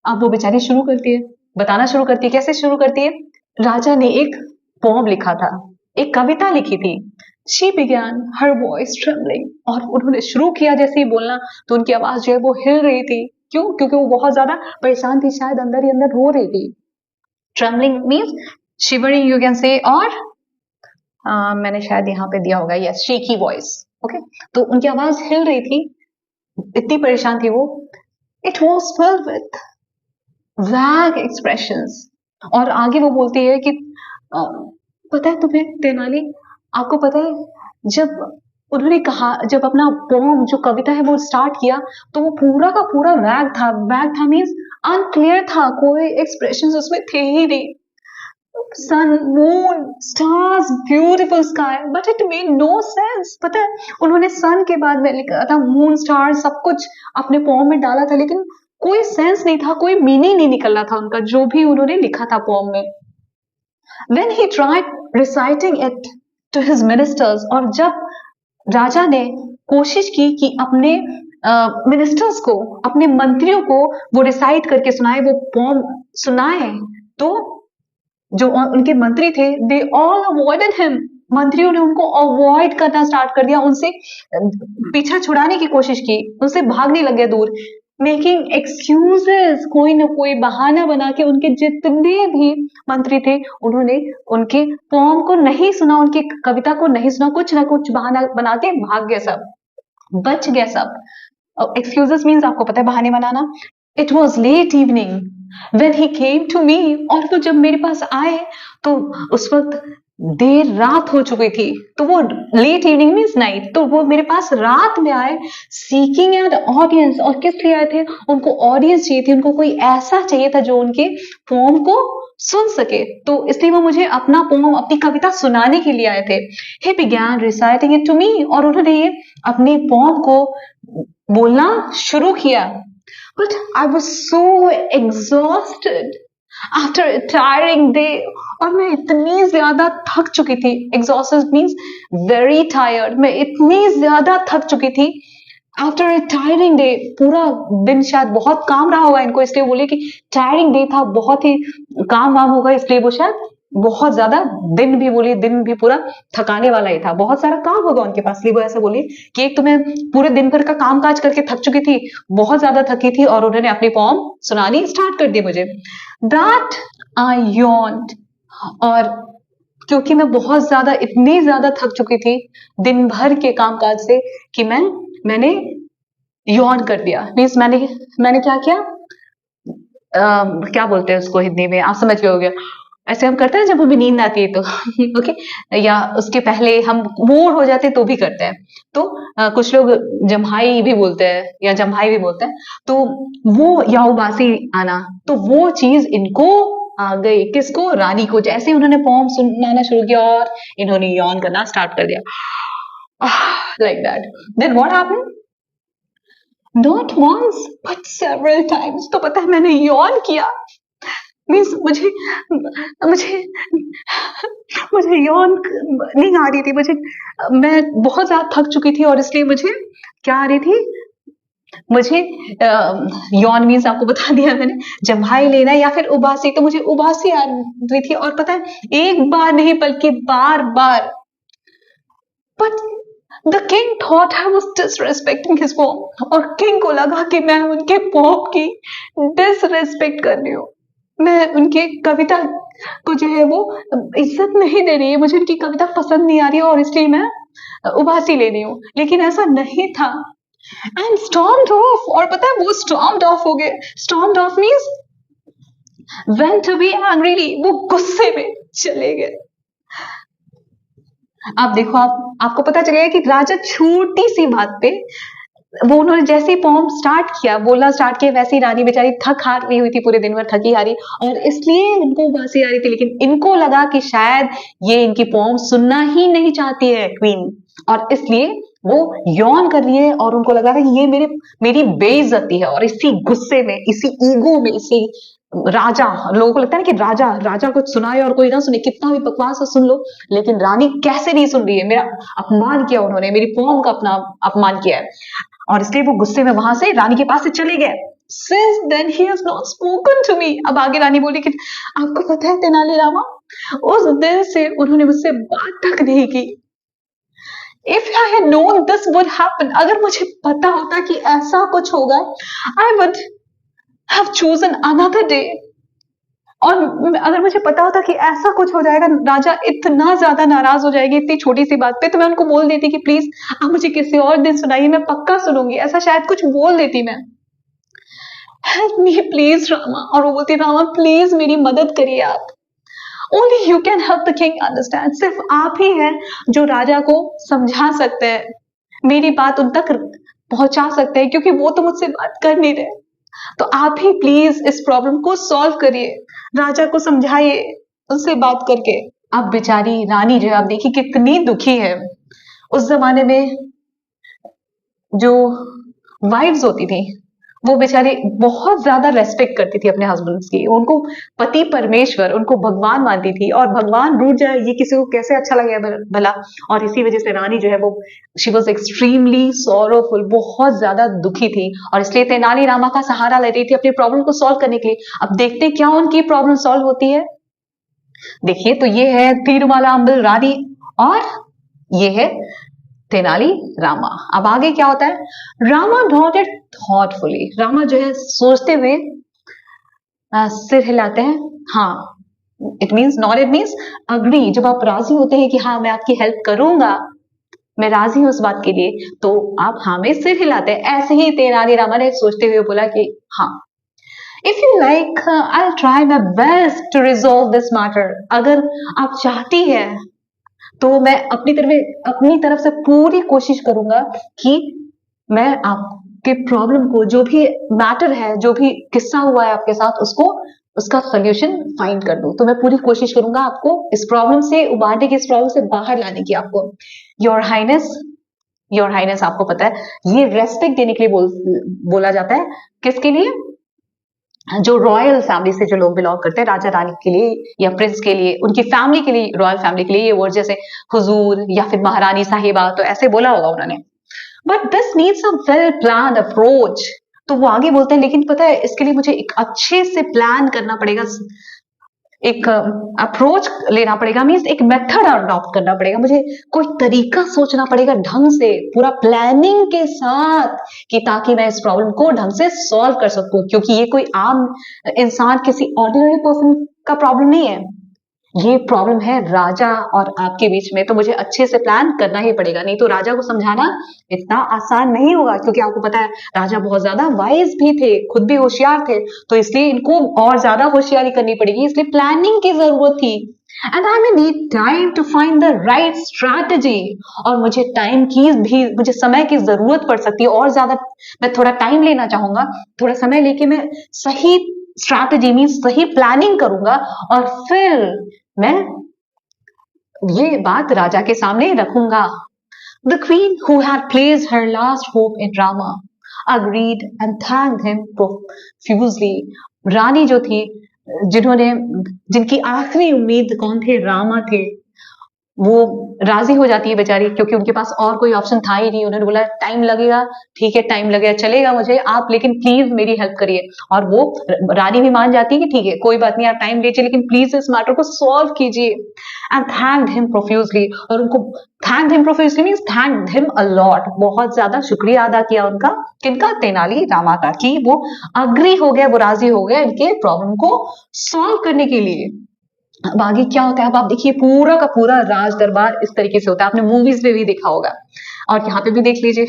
अब वो बेचारी शुरू करती है, बताना शुरू करती है। कैसे शुरू करती है? राजा ने एक पोम लिखा था, एक कविता लिखी थी। She began her voice trembling, और उन्होंने शुरू किया जैसे ही बोलना, तो उनकी आवाज जो है वो हिल रही थी। क्यों? क्योंकि वो बहुत ज्यादा परेशान थी, शायद अंदर ही अंदर रो रही थी। Trembling means shivering you can से, और मैंने शायद यहाँ पे दिया होगा, यस, शेकी वॉइस। ओके, तो उनकी आवाज हिल रही थी, इतनी परेशान थी वो। इट वॉज फिल्ड विथ वैग एक्सप्रेशंस, और आगे वो बोलती है कि पता है तुम्हें तेनाली, आपको पता है जब उन्होंने कहा, जब अपना पोम जो कविता है वो स्टार्ट किया, तो वो पूरा का पूरा वैग था। वैग था मीन्स अनक्लियर था, कोई एक्सप्रेशंस उसमें थे ही नहीं। Sun, moon, stars, beautiful sky, but it made no sense. पता है उन्होंने सन के बाद में लिखा था, मून, स्टार, सब कुछ अपने पोम में डाला था, लेकिन कोई सेंस नहीं था, कोई मीनिंग नहीं निकल रहा था उनका, जो भी उन्होंने लिखा था पोम में। When he tried reciting it to his ministers, और जब राजा ने कोशिश की कि अपने मिनिस्टर्स को, अपने मंत्रियों को वो रिसाइट करके सुनाए, वो पोम सुनाए, तो जो उनके मंत्री थे, दे ऑल अवॉइडेड हिम। मंत्रियों ने उनको अवॉइड करना स्टार्ट कर दिया, उनसे पीछा छुड़ाने की कोशिश की, उनसे भागने लग गए दूर, मेकिंग एक्सक्यूजेस, कोई ना कोई बहाना बना के। उनके जितने भी मंत्री थे, उन्होंने उनके पोम को नहीं सुना, उनकी कविता को नहीं सुना, कुछ ना कुछ बहाना बना के भाग गए सब, बच गए सब। एक्सक्यूजेस मीन्स आपको पता है बहाने बनाना। It was late evening when he came to me, और वो जब मेरे पास आए तो उस वक्त देर रात हो चुकी थी। तो वो लेट इवनिंग मीन्स नाइट, तो वो मेरे पास रात में आए, सीकिंग एन ऑडियंस। और किस लिए आए थे? उनको ऑडियंस चाहिए थी, उनको कोई ऐसा चाहिए था जो उनके पोम को सुन सके, तो इसलिए वो मुझे अपना पोम, अपनी कविता सुनाने के लिए आए थे। He began reciting it to me, और उन्होंने ये अपने पोम को बोलना शुरू किया। But I was so exhausted after a tiring day, और मैं इतनी ज्यादा थक चुकी थी। एग्जॉस्टेड मीन्स वेरी टायर्ड, मैं इतनी ज्यादा थक चुकी थी। आफ्टर ए टायरिंग डे, पूरा दिन शायद बहुत काम रहा होगा इनको, इसलिए बोले कि टायरिंग डे था, बहुत ही काम वाम होगा, इसलिए वो शायद बहुत ज्यादा दिन भी बोली, दिन भी पूरा थकाने वाला ही था, बहुत सारा काम होगा उनके पास, इसलिए वो ऐसे बोली कि एक तो मैं पूरे दिन भर का काम काज करके थक चुकी थी, बहुत ज्यादा थकी थी, और उन्होंने अपनी पोम सुनानी स्टार्ट कर दी मुझे। दैट आई yawned, और क्योंकि मैं बहुत ज्यादा, इतनी ज्यादा थक चुकी थी दिन भर के कामकाज से, कि मैंने यौन कर दिया, मीन्स मैंने क्या किया, क्या बोलते हैं उसको हिंदी में, आप समझ गए होगे। ऐसे हम करते हैं जब हमें नींद आती है तो ओके, या उसके पहले हम बोर हो जाते हैं तो भी करते हैं। तो कुछ लोग जम्हाई भी बोलते हैं या जम्हाई भी बोलते हैं। तो वो याओबासी आना, तो वो चीज इनको आ गई, किसको, रानी को। जैसे उन्होंने पोम सुनाना शुरू किया और इन्होंने यौन करना स्टार्ट कर दिया, like that. Then what happened, not once but several times. तो पता है मैंने यौन किया, मीन्स मुझे मुझे मुझे यौन नहीं आ रही थी, मुझे, मैं बहुत ज्यादा थक चुकी थी और इसलिए मुझे क्या आ रही थी, मुझे यौन मीन्स आपको बता दिया मैंने, जम्हाई लेना या फिर उबासी। तो मुझे उबासी आ रही थी और पता है एक बार नहीं बल्कि बार बार। But the king thought I was disrespecting his mom, और किंग को लगा कि मैं उनके मॉम की डिसरेस्पेक्ट कर रही हूँ, मैं उनकी कविता को जो है वो इज्जत नहीं दे रही है, मुझे उनकी कविता पसंद नहीं आ रही है और इसलिए मैं उबासी ले रही हूँ। लेकिन ऐसा नहीं था, एंड स्टॉर्म्ड ऑफ, और पता है वो स्टॉर्म्ड ऑफ हो गए। Stormed of means went away angrily, वो गुस्से में चले गए। आप देखो, आपको पता चलेगा कि राजा छोटी सी बात पे, वो उन्होंने जैसे ही पोम स्टार्ट किया, बोलना स्टार्ट किया, वैसे ही रानी बेचारी थक हार रही हुई थी, पूरे दिन भर थकी हारी, और इसलिए उनको उबासी आ रही थी। लेकिन इनको लगा कि शायद ये इनकी पोम सुनना ही नहीं चाहती है क्वीन, और इसलिए वो यौन कर रही है, और उनको लगा कि ये मेरी बेइज्जती है। और इसी गुस्से में, इसी ईगो में, इसी राजा, लोगों को लगता है ना कि राजा कुछ सुनाए और कोई ना सुने, कितना भी बकवास है सुन लो, लेकिन रानी कैसे नहीं सुन रही है, मेरा अपमान किया उन्होंने, मेरी पोम का अपना अपमान किया है, और इसलिए वो गुस्से में वहां से रानी के पास से चले गए। Since then he has not spoken to me। अब आगे रानी बोली कि आपको पता है तेनालीरामा, उस दिन से उन्होंने मुझसे बात तक नहीं की। If I had known this would happen, अगर मुझे पता होता कि ऐसा कुछ होगा, I would have chosen another day। और अगर मुझे पता होता कि ऐसा कुछ हो जाएगा, राजा इतना ज्यादा नाराज हो जाएगी इतनी छोटी सी बात पे, तो मैं उनको बोल देती कि प्लीज आप मुझे किसी और दिन सुनाइए, मैं पक्का सुनूंगी, ऐसा शायद कुछ बोल देती मैं। हेल्प मी प्लीज रामा, और वो बोलती रामा प्लीज मेरी मदद करिए आप, only you can help the king understand. सिर्फ आप ही हैं जो राजा को समझा सकते हैं, मेरी बात उन तक पहुंचा सकते हैं, क्योंकि वो तो मुझसे बात कर नहीं रहे। तो आप ही प्लीज इस प्रॉब्लम को सॉल्व करिए, राजा को समझाइए उनसे बात करके। अब बेचारी रानी जो है, आप देखिए कितनी दुखी है। उस जमाने में जो वाइफ्स होती थी, वो बेचारी बहुत ज्यादा रेस्पेक्ट करती थी अपने हस्बैंड्स की, उनको पति परमेश्वर, उनको भगवान मानती थी, और भगवान रूठ जाए ये किसी को कैसे अच्छा लगेगा भला। और इसी वजह से रानी जो है वो, शी वॉज एक्सट्रीमली सॉरोफुल, बहुत ज्यादा दुखी थी, और इसलिए तेनालीरामा का सहारा ले रही थी अपनी प्रॉब्लम को सॉल्व करने के लिए। अब देखते हैं क्या उनकी प्रॉब्लम सॉल्व होती है। देखिए, तो ये है तिरुमाला अंबल रानी, और ये है तेनाली रामा। अब आगे क्या होता है, रामा नॉटेड थॉटफुली, रामा जो है सोचते हुए सिर हिलाते हैं। हाँ, it means not, it means agree, जब आप राजी होते हैं कि हाँ मैं आपकी हेल्प करूंगा, मैं राजी हूं उस बात के लिए, तो आप हाँ में सिर हिलाते हैं। ऐसे ही तेनाली रामा ने सोचते हुए बोला कि हाँ, if you like I try my best to resolve this matter, अगर आप चाहती है तो मैं अपनी तरफ से पूरी कोशिश करूंगा कि मैं आपके प्रॉब्लम को, जो भी मैटर है, जो भी किस्सा हुआ है आपके साथ, उसका सोल्यूशन फाइंड कर दूं। तो मैं पूरी कोशिश करूंगा आपको इस प्रॉब्लम से उबारने की, इस प्रॉब्लम से बाहर लाने की आपको। योर हाइनेस आपको पता है ये रेस्पेक्ट देने के लिए बोला जाता है, किसके लिए, जो रॉयल फैमिली से जो लोग बिलोंग करते हैं, राजा रानी के लिए या प्रिंस के लिए, उनकी फैमिली के लिए, रॉयल फैमिली के लिए ये वर्ड, जैसे हुजूर या फिर महारानी साहिबा, तो ऐसे बोला होगा उन्होंने। But this needs a well plan approach. तो वो आगे बोलते हैं, लेकिन पता है इसके लिए मुझे एक अच्छे से प्लान करना पड़ेगा, एक अप्रोच लेना पड़ेगा, मीन्स एक मेथड अडॉप्ट करना पड़ेगा, मुझे कोई तरीका सोचना पड़ेगा ढंग से, पूरा प्लानिंग के साथ, कि ताकि मैं इस प्रॉब्लम को ढंग से सॉल्व कर सकूं, क्योंकि ये कोई आम इंसान, किसी ऑर्डिनरी पर्सन का प्रॉब्लम नहीं है, ये प्रॉब्लम है राजा और आपके बीच में, तो मुझे अच्छे से प्लान करना ही पड़ेगा, नहीं तो राजा को समझाना इतना आसान नहीं होगा, क्योंकि आपको पता है राजा बहुत ज्यादा वाइज भी थे, खुद भी होशियार थे, तो इसलिए इनको और ज्यादा होशियारी करनी पड़ेगी, इसलिए प्लानिंग की जरूरत थी। And I may need time to find the right strategy, और मुझे टाइम की भी, मुझे समय की जरूरत पड़ सकती है और ज्यादा, मैं थोड़ा टाइम लेना चाहूंगा, थोड़ा समय लेके मैं सही स्ट्रैटेजी मीन सही प्लानिंग करूंगा, और फिर मैं ये बात राजा के सामने रखूंगा। The queen, who had placed her last hope in Rama, agreed and thanked him profusely. रानी जो थी, जिन्होंने, जिनकी आखिरी उम्मीद कौन थे, रामा थे, वो राजी हो जाती है बेचारी, क्योंकि उनके पास और कोई ऑप्शन था ही नहीं। उन्होंने बोला टाइम लगेगा, ठीक है टाइम लगेगा, चलेगा मुझे, आप लेकिन प्लीज मेरी हेल्प करिए। और वो रानी भी मान जाती है कि ठीक है कोई बात नहीं, आप टाइम लीजिए, लेकिन प्लीज इस मैटर को सॉल्व कीजिए। एंड थैंक्ड हिम प्रोफ्यूजली, और उनको thanked him profusely means thanked him a lot, बहुत ज्यादा शुक्रिया अदा किया उनका, किनका, तेनाली रामा का, कि वो अग्री हो गया, वो राजी हो गया इनके प्रॉब्लम को सॉल्व करने के लिए। अब आगे क्या होता है, अब आप देखिए पूरा का पूरा राज दरबार इस तरीके से होता है, आपने मूवीज में भी देखा होगा और यहाँ पे भी देख लीजिए।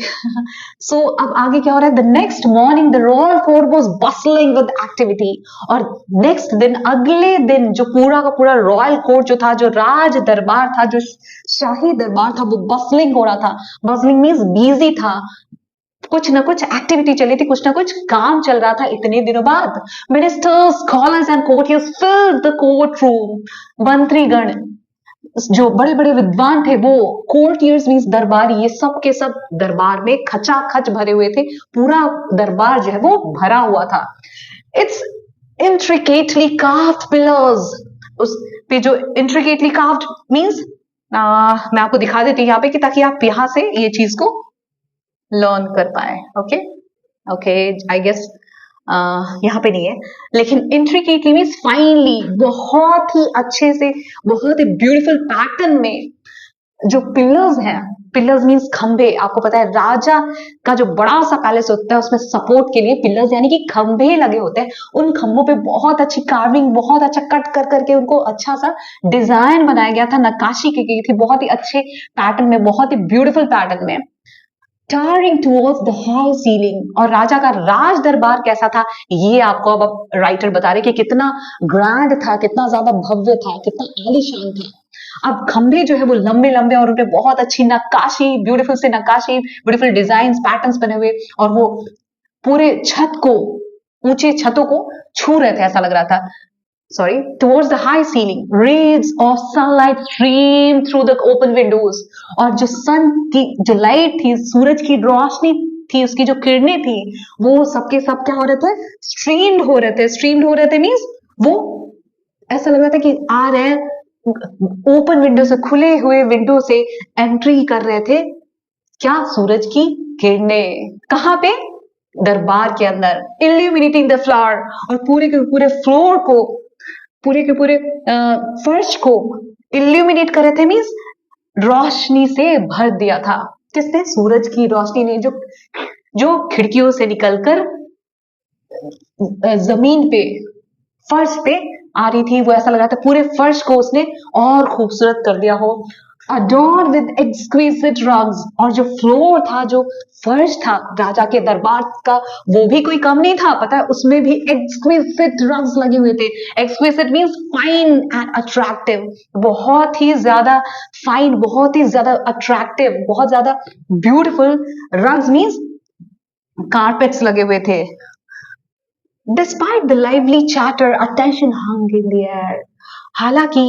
सो अब आगे क्या हो रहा है, the next morning the royal court was bustling with activity, और नेक्स्ट दिन, अगले दिन, जो पूरा का पूरा रॉयल कोर्ट जो था, जो राज दरबार था, जो शाही दरबार था, वो बस्लिंग हो रहा था। बस्लिंग मीन्स बिजी था, कुछ ना कुछ एक्टिविटी चली थी, कुछ ना कुछ काम चल रहा था इतने दिनों बाद। Ministers, scholars and courtiers filled the court room. मंत्रीगण, जो बड़े बड़े विद्वान थे, वो कोर्टियर्स मीन्स दरबारी, ये सब के सब दरबार में खचाखच भरे हुए थे, पूरा दरबार जो है वो भरा हुआ था। इट्स इंट्रिकेटली कार्व्ड पिलर्स, उस पे जो इंट्रिकेटली कार्व्ड मीन्स, मैं आपको दिखा देती हूँ यहाँ पे, कि ताकि आप यहाँ से ये चीज को लर्न कर पाए। ओके ओके, आई गेस यहाँ पे नहीं है, लेकिन इंट्रिकेटली मीन्स फाइनली, बहुत ही अच्छे से, बहुत ही ब्यूटीफुल पैटर्न में जो पिलर्स हैं, पिलर्स मीन्स खंभे, आपको पता है राजा का जो बड़ा सा पैलेस होता है उसमें सपोर्ट के लिए पिलर्स यानी कि खंभे लगे होते हैं, उन खंभों पे बहुत अच्छी कार्विंग, बहुत अच्छा कट कर करके उनको अच्छा सा डिजाइन बनाया गया था, नक्काशी की गई थी बहुत ही अच्छे पैटर्न में, बहुत ही ब्यूटीफुल पैटर्न में, tarring towards the high ceiling. और राजा का राज दरबार कैसा था, ये आपको अब राइटर बता रहे कि कितना ग्रैंड था, कितना ज्यादा भव्य था, कितना आलीशान था। अब खंभे जो है वो लंबे लंबे, और उनपे बहुत अच्छी नक्काशी, ब्यूटीफुल से नक्काशी, ब्यूटीफुल डिजाइन पैटर्न्स बने हुए, और वो पूरे छत को, ऊंचे छतों को छू रहे थे, ऐसा लग रहा था। Sorry, towards the high ceiling, rays of sunlight stream through the open windows, और जो सन की जो लाइट थी, सूरज की रोशनी थी, उसकी जो किरणें थी, वो सबके सब क्या हो रहे थे, स्ट्रीम्ड हो रहे थे। स्ट्रीम्ड हो रहे थे मीन्स वो ऐसा लग रहा था कि आ रहे हैं ओपन विंडो से, खुले हुए विंडो से एंट्री कर रहे थे, क्या, सूरज की किरणें, कहाँ पे, दरबार के अंदर, इल्यूमिनेटिंग द फ्लोर, और पूरे के पूरे फ्लोर को, पूरे के पूरे फर्श को इल्यूमिनेट कर रहे थे, मीन्स रोशनी से भर दिया था। किसने, सूरज की रोशनी ने, जो जो खिड़कियों से निकलकर जमीन पे, फर्श पे आ रही थी, वो ऐसा लग रहा था पूरे फर्श को उसने और खूबसूरत कर दिया हो। adorned with exquisite rugs, और जो फ्लोर था, जो फर्श था राजा के दरबार का, वो भी कोई कम नहीं था, पता है, उसमें भी exquisite rugs लगे हुए थे। exquisite means fine and attractive, बहुत ही ज्यादा फाइन, बहुत ही ज्यादा अट्रैक्टिव, बहुत ज्यादा ब्यूटीफुल। rugs means कारपेट्स लगे हुए थे। Despite the lively chatter, attention hung in the air, हालांकि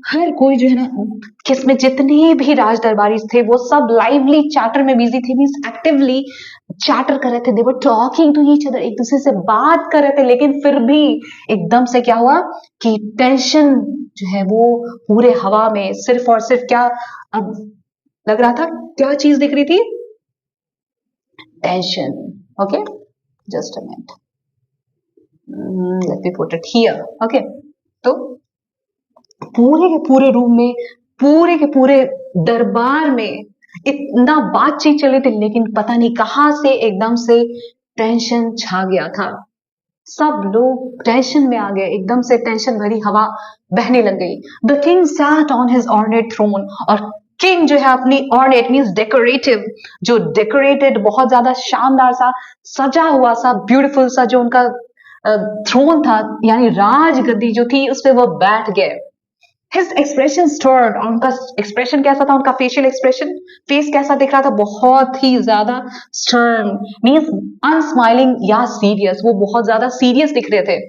हर कोई जो है ना, किसमें जितने भी राज दरबारी थे वो सब लाइवली चैटर में बिजी थे, मीन्स एक्टिवली चैटर कर रहे थे, they were talking to each other, एक दूसरे से बात कर रहे थे, लेकिन फिर भी एकदम से क्या हुआ कि टेंशन जो है वो पूरे हवा में, सिर्फ और सिर्फ क्या, अब लग रहा था, क्या चीज दिख रही थी, tension. Okay, just a minute, late me put it here. Okay, तो पूरे के पूरे रूम में, पूरे के पूरे दरबार में इतना बातचीत चली थी, लेकिन पता नहीं कहां से एकदम से टेंशन छा गया था। सब लोग टेंशन में आ गए, एकदम से टेंशन भरी हवा बहने लग गई। The king sat on his ornate throne, और किंग जो है अपनी ऑर्नेट मीन्स डेकोरेटिव, जो डेकोरेटेड बहुत ज्यादा शानदार सा सजा हुआ सा ब्यूटीफुल सा जो उनका थ्रोन था यानी राजगद्दी जो थी उस पे वो बैठ गए। हिज एक्सप्रेशन स्टर्ड, और उनका एक्सप्रेशन कैसा था, उनका फेशियल एक्सप्रेशन, फेस कैसा दिख रहा था, बहुत ही ज्यादा स्टर्न मीन्स अनस्माइलिंग या सीरियस, वो बहुत ज्यादा सीरियस दिख रहे थे।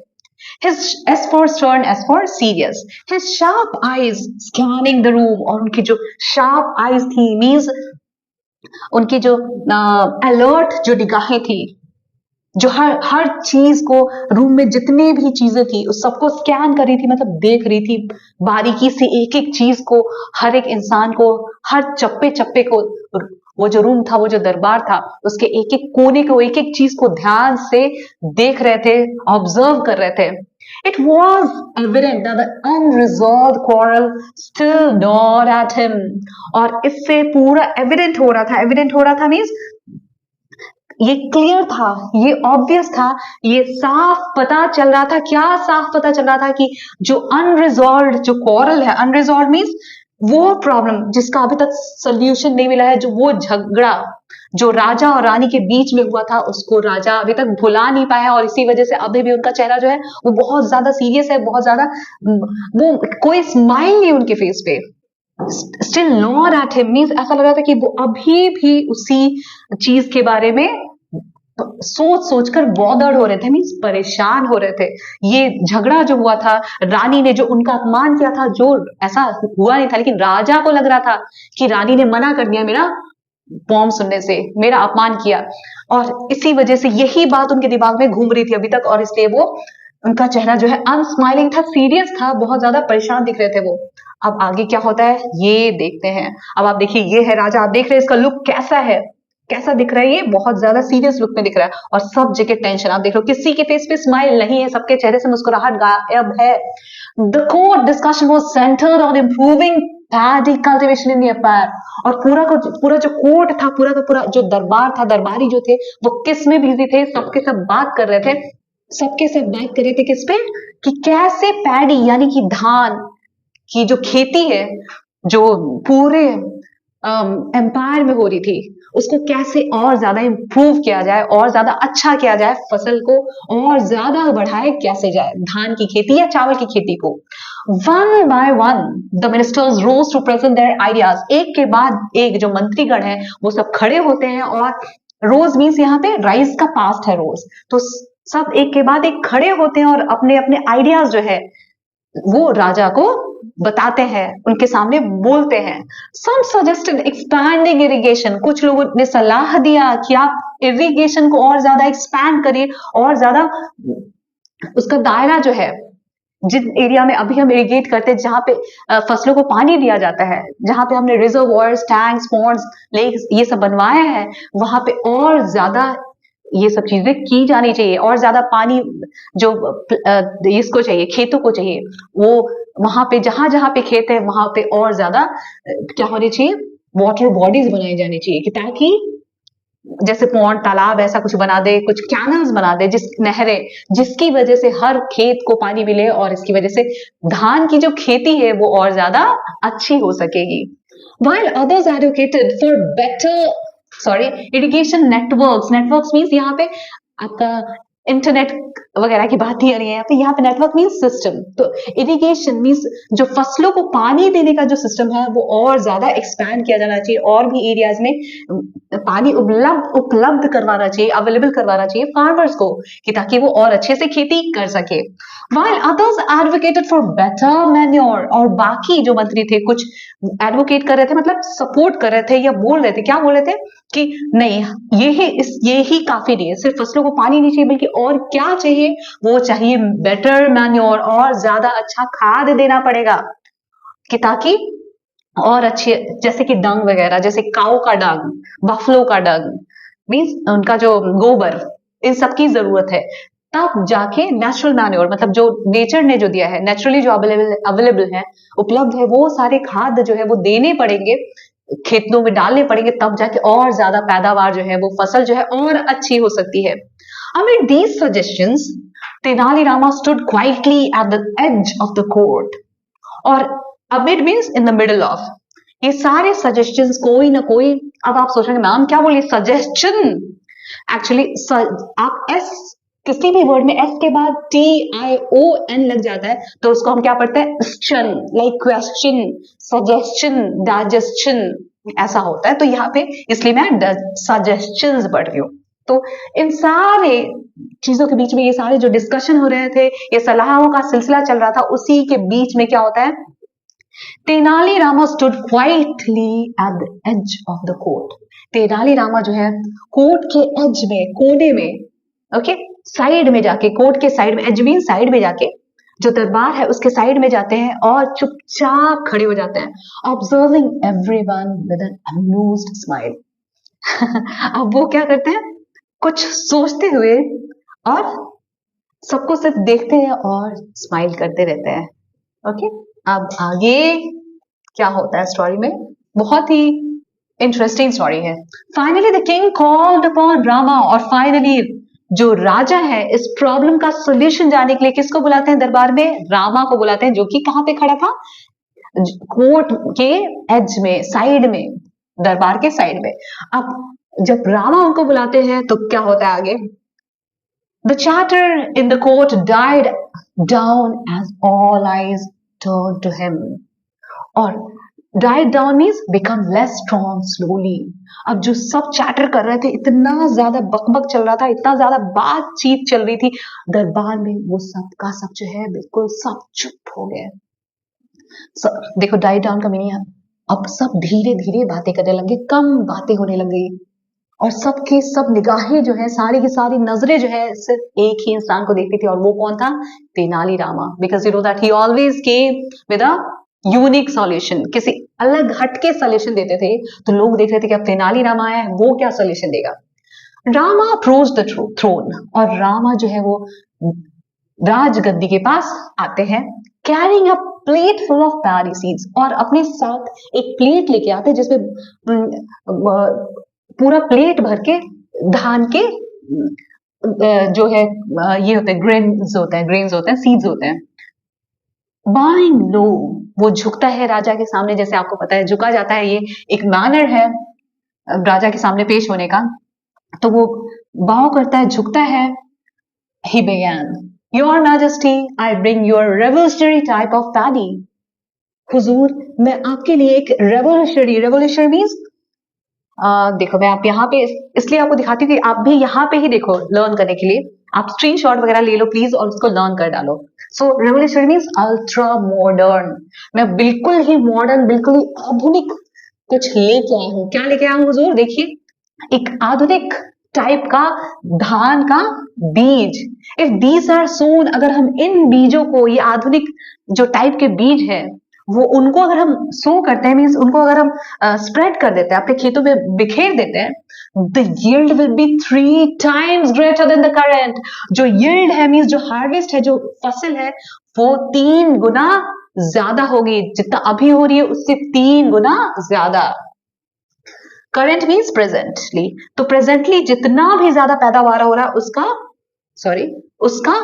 His as for stern, as for serious. His sharp eyes scanning the room, और उनकी जो sharp eyes थी means उनकी जो अलर्ट जो निगाहें थी, जो हर हर चीज को, रूम में जितने भी चीजें थी उस सबको स्कैन कर रही थी, मतलब देख रही थी बारीकी से एक एक चीज को, हर एक इंसान को, हर चप्पे चप्पे को। वो जो रूम था, वो जो दरबार था, उसके एक एक कोने को, एक एक चीज को ध्यान से देख रहे थे, ऑब्जर्व कर रहे थे। It was evident that the unresolved quarrel still gnawed at him, और इससे पूरा एविडेंट हो रहा था, एविडेंट हो रहा था मीन्स ये क्लियर था, ये ऑब्वियस था, ये साफ पता चल रहा था। क्या साफ पता चल रहा था कि जो अनरिजॉल्व जो क्वारल है, अनरिजॉल्व मीन्स वो प्रॉब्लम जिसका अभी तक सोल्यूशन नहीं मिला है, जो वो झगड़ा जो राजा और रानी के बीच में हुआ था, उसको राजा अभी तक भुला नहीं पाया, और इसी वजह से अभी भी उनका चेहरा जो है वो बहुत ज्यादा सीरियस है, बहुत ज्यादा वो कोई स्माइल नहीं उनके फेस पे। Still not at him means ऐसा लग रहा था कि वो अभी भी उसी चीज के बारे में सोच सोचकर बॉदर्ड हो रहे थे, मीन्स परेशान हो रहे थे। ये झगड़ा जो हुआ था, रानी ने जो उनका अपमान किया था, जो ऐसा हुआ नहीं था, लेकिन राजा को लग रहा था कि रानी ने मना कर दिया मेरा पोम सुनने से, मेरा अपमान किया, और इसी वजह से यही बात उनके दिमाग में घूम रही थी अभी तक, और इसलिए वो उनका चेहरा जो है अनस्माइलिंग था, सीरियस था, बहुत ज्यादा परेशान दिख रहे थे वो। अब आगे क्या होता है ये देखते हैं। अब आप देखिए, ये है राजा, आप देख रहे हैं इसका लुक कैसा है, कैसा दिख रहा है, ये बहुत ज्यादा सीरियस लुक में दिख रहा है, और सब जगह टेंशन। आप देख लो किसी के फेस पे स्माइल नहीं है, सबके चेहरे से मुस्कुराहट गायब है। The court discussion was centred on improving paddy cultivation in the affair, और पूरा जो कोर्ट था, पूरा का पूरा जो दरबार था, दरबारी जो थे वो किस में बिजी थे, सबके सब बात कर रहे थे, सबके सब बात कर रहे थे किस पे, कि कैसे पैडी यानी कि धान की जो खेती है, जो पूरे एम्पायर में हो रही थी, उसको कैसे और ज्यादा इंप्रूव किया जाए, और ज्यादा अच्छा किया जाए, फसल को और ज्यादा बढ़ाए कैसे जाए, धान की खेती या चावल की खेती को। One by one the ministers rose to present their ideas, एक के बाद एक जो मंत्रीगण है वो सब खड़े होते हैं, और रोज मीन्स यहाँ पे राइज का पास्ट है रोज, तो सब एक के बाद एक खड़े होते हैं और अपने अपने आइडियाज जो है वो राजा को बताते हैं, उनके सामने बोलते हैं। सम सजेस्टेड एक्सपैंडिंग इरिगेशन, कुछ लोगों ने सलाह दिया कि आप इरिगेशन को और ज्यादा एक्सपैंड करिए, और ज्यादा उसका दायरा जो है, जिस एरिया में अभी हम इरिगेट करते हैं, जहां पे फसलों को पानी दिया जाता है, जहां पे हमने रिजर्वॉयर्स, टैंक्स, पॉन्ड्स, लेक्स ये सब बनवाए हैं, वहां पे और ज्यादा ये सब चीजें की जानी चाहिए, और ज्यादा पानी जो इसको चाहिए, खेतों को चाहिए, वो वहां पे जहां जहां पे खेत है वहां पे और ज्यादा क्या होनी चाहिए, वाटर बॉडीज बनाई जानी चाहिए, कि ताकि जैसे पौंड, तालाब ऐसा कुछ बना दे, कुछ कैनल्स बना दे, जिस नहरें, जिसकी वजह से हर खेत को पानी मिले, और इसकी वजह से धान की जो खेती है वो और ज्यादा अच्छी हो सकेगी। While others advocated for better, sorry, irrigation networks, networks means यहाँ पे आपका इंटरनेट वगैरह की बात नहीं आ रही है यहाँ पे नेटवर्क मीन्स सिस्टम, तो इरिगेशन मीन्स जो फसलों को पानी देने का जो सिस्टम है वो और ज्यादा एक्सपैंड किया जाना चाहिए, और भी एरियाज में पानी उपलब्ध करवाना चाहिए, अवेलेबल करवाना चाहिए फार्मर्स को, कि ताकि वो और अच्छे से खेती कर सके। While others advocated for better manure, और बाकी जो मंत्री थे कुछ एडवोकेट कर रहे थे, मतलब सपोर्ट कर रहे थे, या बोल रहे थे, क्या बोल रहे थे कि नहीं, ये ही काफी नहीं है, सिर्फ फसलों को पानी नहीं चाहिए, बल्कि और क्या चाहिए, वो चाहिए बेटर मैन्योर, और ज्यादा अच्छा खाद देना पड़ेगा, कि ताकि और अच्छे, जैसे कि डंग वगैरह, जैसे काऊ का डंग, बफलो का डंग मीन्स उनका जो गोबर, इन सब की जरूरत है, तब जाके नेचुरल मैन्योर, मतलब जो नेचर ने जो दिया है, नेचुरली जो अवेलेबल है, उपलब्ध है, वो सारे खाद जो है वो देने पड़ेंगे, खेतों में डालने पड़ेंगे, तब जाके और ज्यादा पैदावार जो है, वो फसल जो है और अच्छी हो सकती है। I mean, these suggestions Tenali Rama stood quietly at the edge of the court. और amid means in the middle of. ये सारे suggestions कोई ना कोई, अब आप सोच रहे हैं मैम क्या बोलिए suggestion, एक्चुअली आप एस किसी भी वर्ड में एस के बाद TION लग जाता है तो उसको हम क्या पढ़ते हैं शन, लाइक क्वेश्चन, सजेशन, डाइजेशन ऐसा होता है। तो यहाँ पे इसलिए मैं सजेशंस पढ़ रही हूँ। तो इन सारे चीजों के बीच में ये सारे जो डिस्कशन हो रहे थे, ये सलाहों का सिलसिला चल रहा था, उसी के बीच में क्या होता है, Tenali Rama stood quietly at the edge of the court. Tenali Rama जो है कोर्ट के एज में, कोने में, ओके, साइड में जाके, कोर्ट के साइड में, एज मीन साइड में जाके, जो दरबार है उसके साइड में जाते हैं और चुपचाप खड़े हो जाते हैं, observing everyone with an amused smile. अब वो क्या करते हैं, कुछ सोचते हुए और सबको सिर्फ देखते हैं और स्माइल करते रहते हैं। ओके, अब आगे क्या होता है स्टोरी में, बहुत ही इंटरेस्टिंग स्टोरी है। Finally the king called upon Rama, और फाइनली जो राजा है इस प्रॉब्लम का सोल्यूशन जानने के लिए किसको बुलाते हैं दरबार में, रामा को बुलाते हैं, जो कि कहां पे खड़ा था, कोर्ट के एज में, साइड में, दरबार के साइड में। अब जब रामा उनको बुलाते हैं तो क्या होता है आगे, the chatter in the court died down as all eyes turned to him, और died down means become less strong slowly। अब जो सब चैटर कर रहे थे, इतना ज्यादा बकबक चल रहा था, इतना ज्यादा बातचीत चल रही थी दरबार में, वो सब का सब जो है बिल्कुल सब चुप हो गए। देखो डाई डाउन का मीनिंग है अब सब धीरे धीरे बातें करने लगे, कम बातें होने लग गई, और सबके सब निगाहें जो है, सारी की सारी नजरें जो है सिर्फ एक ही इंसान को देखती थी, और वो कौन था, Tenali Rama. Because you know that he always came with a unique solution, किसी अलग हटके सॉल्यूशन देते थे, तो लोग देख रहे थे कि अब तेनाली रामा है, वो क्या सॉल्यूशन देगा। रामा अप्रोच द थ्रोन, और रामा जो है वो राजगद्दी के पास आते हैं, carrying a plate full of paddy seeds, और अपने साथ एक प्लेट लेके आते हैं जिसमें पूरा प्लेट भर के धान के जो है ये होते हैं ग्रेन्स होते हैं, सीड्स होते हैं। बाइंग लो, वो झुकता है राजा के सामने, जैसे आपको पता है झुका जाता है, ये एक मैनर है राजा के सामने पेश होने का, तो वो बाव करता है, झुकता है। He began, Your Majesty, I bring you a revolutionary type of paddy. हुजूर, मैं आपके लिए एक revolutionary means देखो मैं आप यहाँ पे इसलिए आपको दिखाती हूँ कि आप भी यहाँ पे ही देखो लर्न करने के लिए, आप स्क्रीनशॉट वगैरह ले लो प्लीज और उसको लर्न कर डालो। सो रेवोल्यूशनरी मीन्स अल्ट्रा मॉडर्न, मैं बिल्कुल ही मॉडर्न, बिल्कुल ही आधुनिक कुछ लेके आया हूँ। क्या लेके आया हूँ हुजूर, देखिए एक आधुनिक टाइप का धान का बीज। इफ दीज आर सोन, अगर हम इन बीजों को, ये आधुनिक जो टाइप के बीज है वो उनको अगर हम सो करते हैं, मीन्स उनको अगर हम स्प्रेड कर देते हैं, अपने खेतों में बिखेर देते हैं, the yield will be 3 times greater than the current. जो यील्ड है मीन्स जो हार्वेस्ट है, जो फसल है, वो 3 गुना ज्यादा होगी, जितना अभी हो रही है उससे 3 गुना ज्यादा। करंट मीन्स प्रेजेंटली, तो प्रेजेंटली जितना भी ज्यादा पैदावार हो रहा है उसका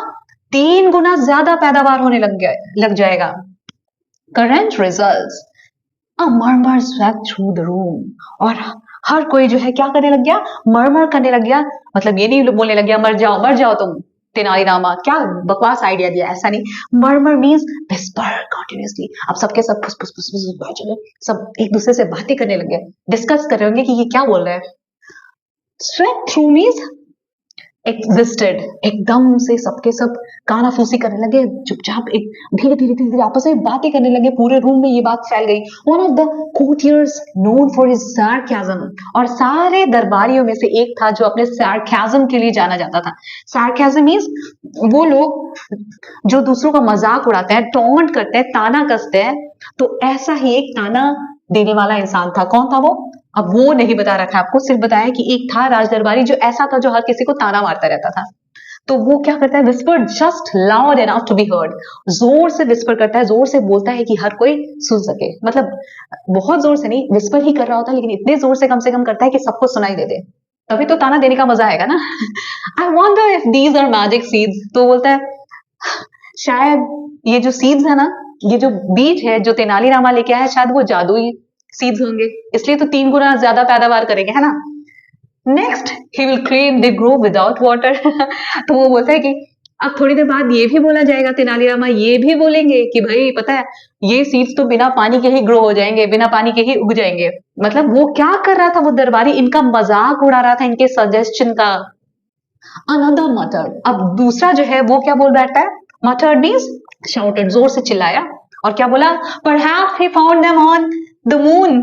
3 गुना ज्यादा पैदावार होने लग जाएगा। Current results, a murmur swept through the room, और हर कोई जो है क्या करने लग गया, मर्मर करने लग गया, मतलब ये नहीं बोलने लग गया मर जाओ तुम तेनाली रामा, क्या बकवास आइडिया दिया, ऐसा नहीं। मर्मर मीन्स विस्पर कंटिन्यूअसली, अब सबके सब फुस फुस फुस फुस सब एक दूसरे से बातें करने लग गए, डिस्कस कर रहे होंगे कि ये क्या बोल रहा है। स्वेप्ट थ्रू मीन्स एग्जिस्टेड, एकदम से सबके सब कानाफूसी करने लगे, चुपचाप एक धीरे धीरे आपस में बातें करने लगे, पूरे रूम में ये बात फैल गई। One of the courtiers known for his sarcasm, और सारे दरबारियों में से एक था जो अपने सार्कैज़म के लिए जाना जाता था। सार्कैज़म मींस वो लोग जो दूसरों का मजाक उड़ाते हैं, टॉन्ट करते हैं, ताना कसते हैं, तो ऐसा ही एक ताना देने वाला इंसान था। कौन था वो, अब वो नहीं बता रखा आपको, सिर्फ बताया कि एक था राजदरबारी जो ऐसा था, जो हर किसी को ताना मारता रहता था। तो वो क्या करता है, whisper just loud enough to be heard, जोर से विस्पर करता है, जोर से बोलता है कि हर कोई सुन सके, मतलब बहुत जोर से नहीं, विस्पर ही कर रहा होता है, लेकिन इतने जोर से कम करता है कि सबको सुनाई दे दे। तभी तो ताना देने का मजा आएगा ना। I wonder if these are magic seeds. तो बोलता है शायद ये जो सीड्स है ना, ये जो बीज है जो तेनालीरामा लेके आया है, शायद वो जादुई सीड्स होंगे, इसलिए तो 3 गुना ज्यादा पैदावार करेंगे, है ना। Next he will claim they grow without water. तो वो बोलता है कि अब थोड़ी देर बाद ये भी बोला जाएगा, तेनालीरामा ये भी बोलेंगे कि भाई पता है ये सीड्स तो बिना पानी के ही ग्रो हो जाएंगे, बिना पानी के ही उग जाएंगे। मतलब वो क्या कर रहा था, वो दरबारी इनका मजाक उड़ा रहा था, इनके सजेशन का। अनदर मटर्ड, अब दूसरा जो है वो क्या बोल बैठता है, मटर्ड मीन्स शाउटेड, जोर से चिल्लाया। और क्या बोला, perhaps he found them on the moon.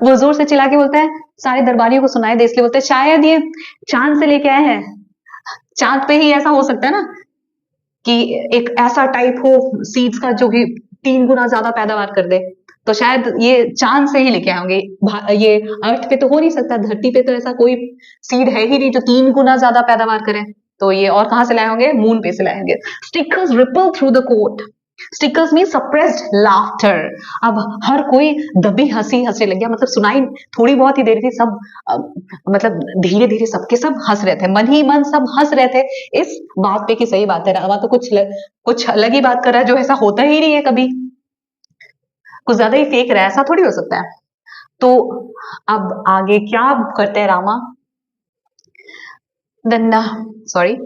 वो जोर से चिल्ला के बोलता है, सारे दरबारियों को सुनाई दे, इसलिए बोलते हैं शायद ये चांद से लेके आए हैं। चांद पे ही ऐसा हो सकता है ना कि एक ऐसा टाइप हो सीड्स का जो कि 3 गुना ज्यादा पैदावार कर दे। तो शायद ये चांद से ही लेके आए होंगे, ये अर्थ पे तो हो नहीं सकता, धरती पे तो ऐसा कोई सीड है ही नहीं जो 3 गुना ज्यादा पैदावार करे। तो ये और कहां से लाए होंगे, मून पे से लाए होंगे। Stickers ripple through the court. Stickers mean suppressed laughter. अब हर कोई दबी हंसी हंसने लग गया, मतलब सुनाई थोड़ी बहुत ही दे रही थी, सब मतलब धीरे धीरे सबके सब हंस रहे थे, मन ही मन सब हंस रहे थे इस बात पे कि सही बात है, रामा तो कुछ अलग ही बात कर रहा है, जो ऐसा होता ही नहीं है कभी, कुछ ज्यादा ही फेक रहा है, ऐसा थोड़ी हो सकता है। तो अब आगे क्या करते हैं Rama, then sorry,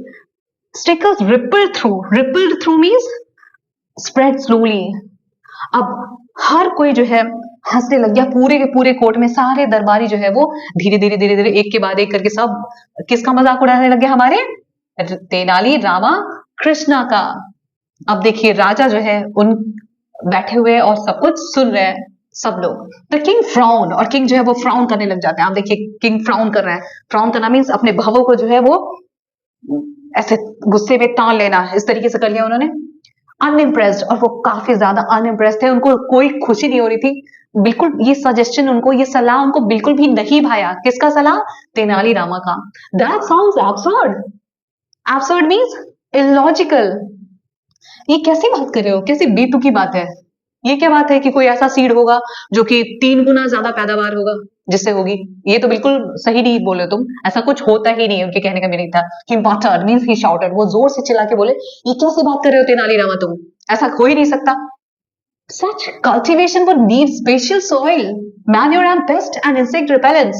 snickers rippled through means spread slowly. अब हर कोई जो है हंसने लग गया, पूरे के पूरे कोर्ट में सारे दरबारी जो है वो धीरे धीरे एक के बाद एक करके सब किसका मजाक उड़ाने लग गए, हमारे तेनाली रामा कृष्णा का। अब देखिए राजा जो है उन बैठे हुए और सब कुछ सुन रहे हैं सब लोग। द किंग फ्राउन, और किंग जो है वो फ्राउन करने लग जाते हैं। आप देखिए किंग फ्राउन कर रहे हैं, फ्राउन करना मीन्स अपने भवों को जो है वो ऐसे गुस्से में तान लेना, इस तरीके से कर लिया उन्होंने। अनइम्प्रेस्ड, और वो काफी ज्यादा अनइम्प्रेस्ड थे, उनको कोई खुशी नहीं हो रही थी बिल्कुल। ये सजेशन उनको, ये सलाह उनको बिल्कुल भी नहीं भाया। किसका सलाह, तेनालीरामा का। That sounds absurd. Absurd means illogical. ये कैसी बात कर रहे हो, कैसी बेतुकी बात है। ये क्या बात है कि कोई ऐसा सीड होगा जो कि 3 गुना ज्यादा पैदावार होगा जिससे होगी, ये तो बिल्कुल सही नहीं बोले तुम, ऐसा कुछ होता ही नहीं है। उनके कहने का मीनिंग था कि मटर्ड मींस ही शाउटेड, वो जोर से चिल्ला के बोले ये कैसे बात कर रहे हो तेनालीरामा तुम, ऐसा हो ही नहीं सकता। सच cultivation would need special soil, manure and pest and insect repellents।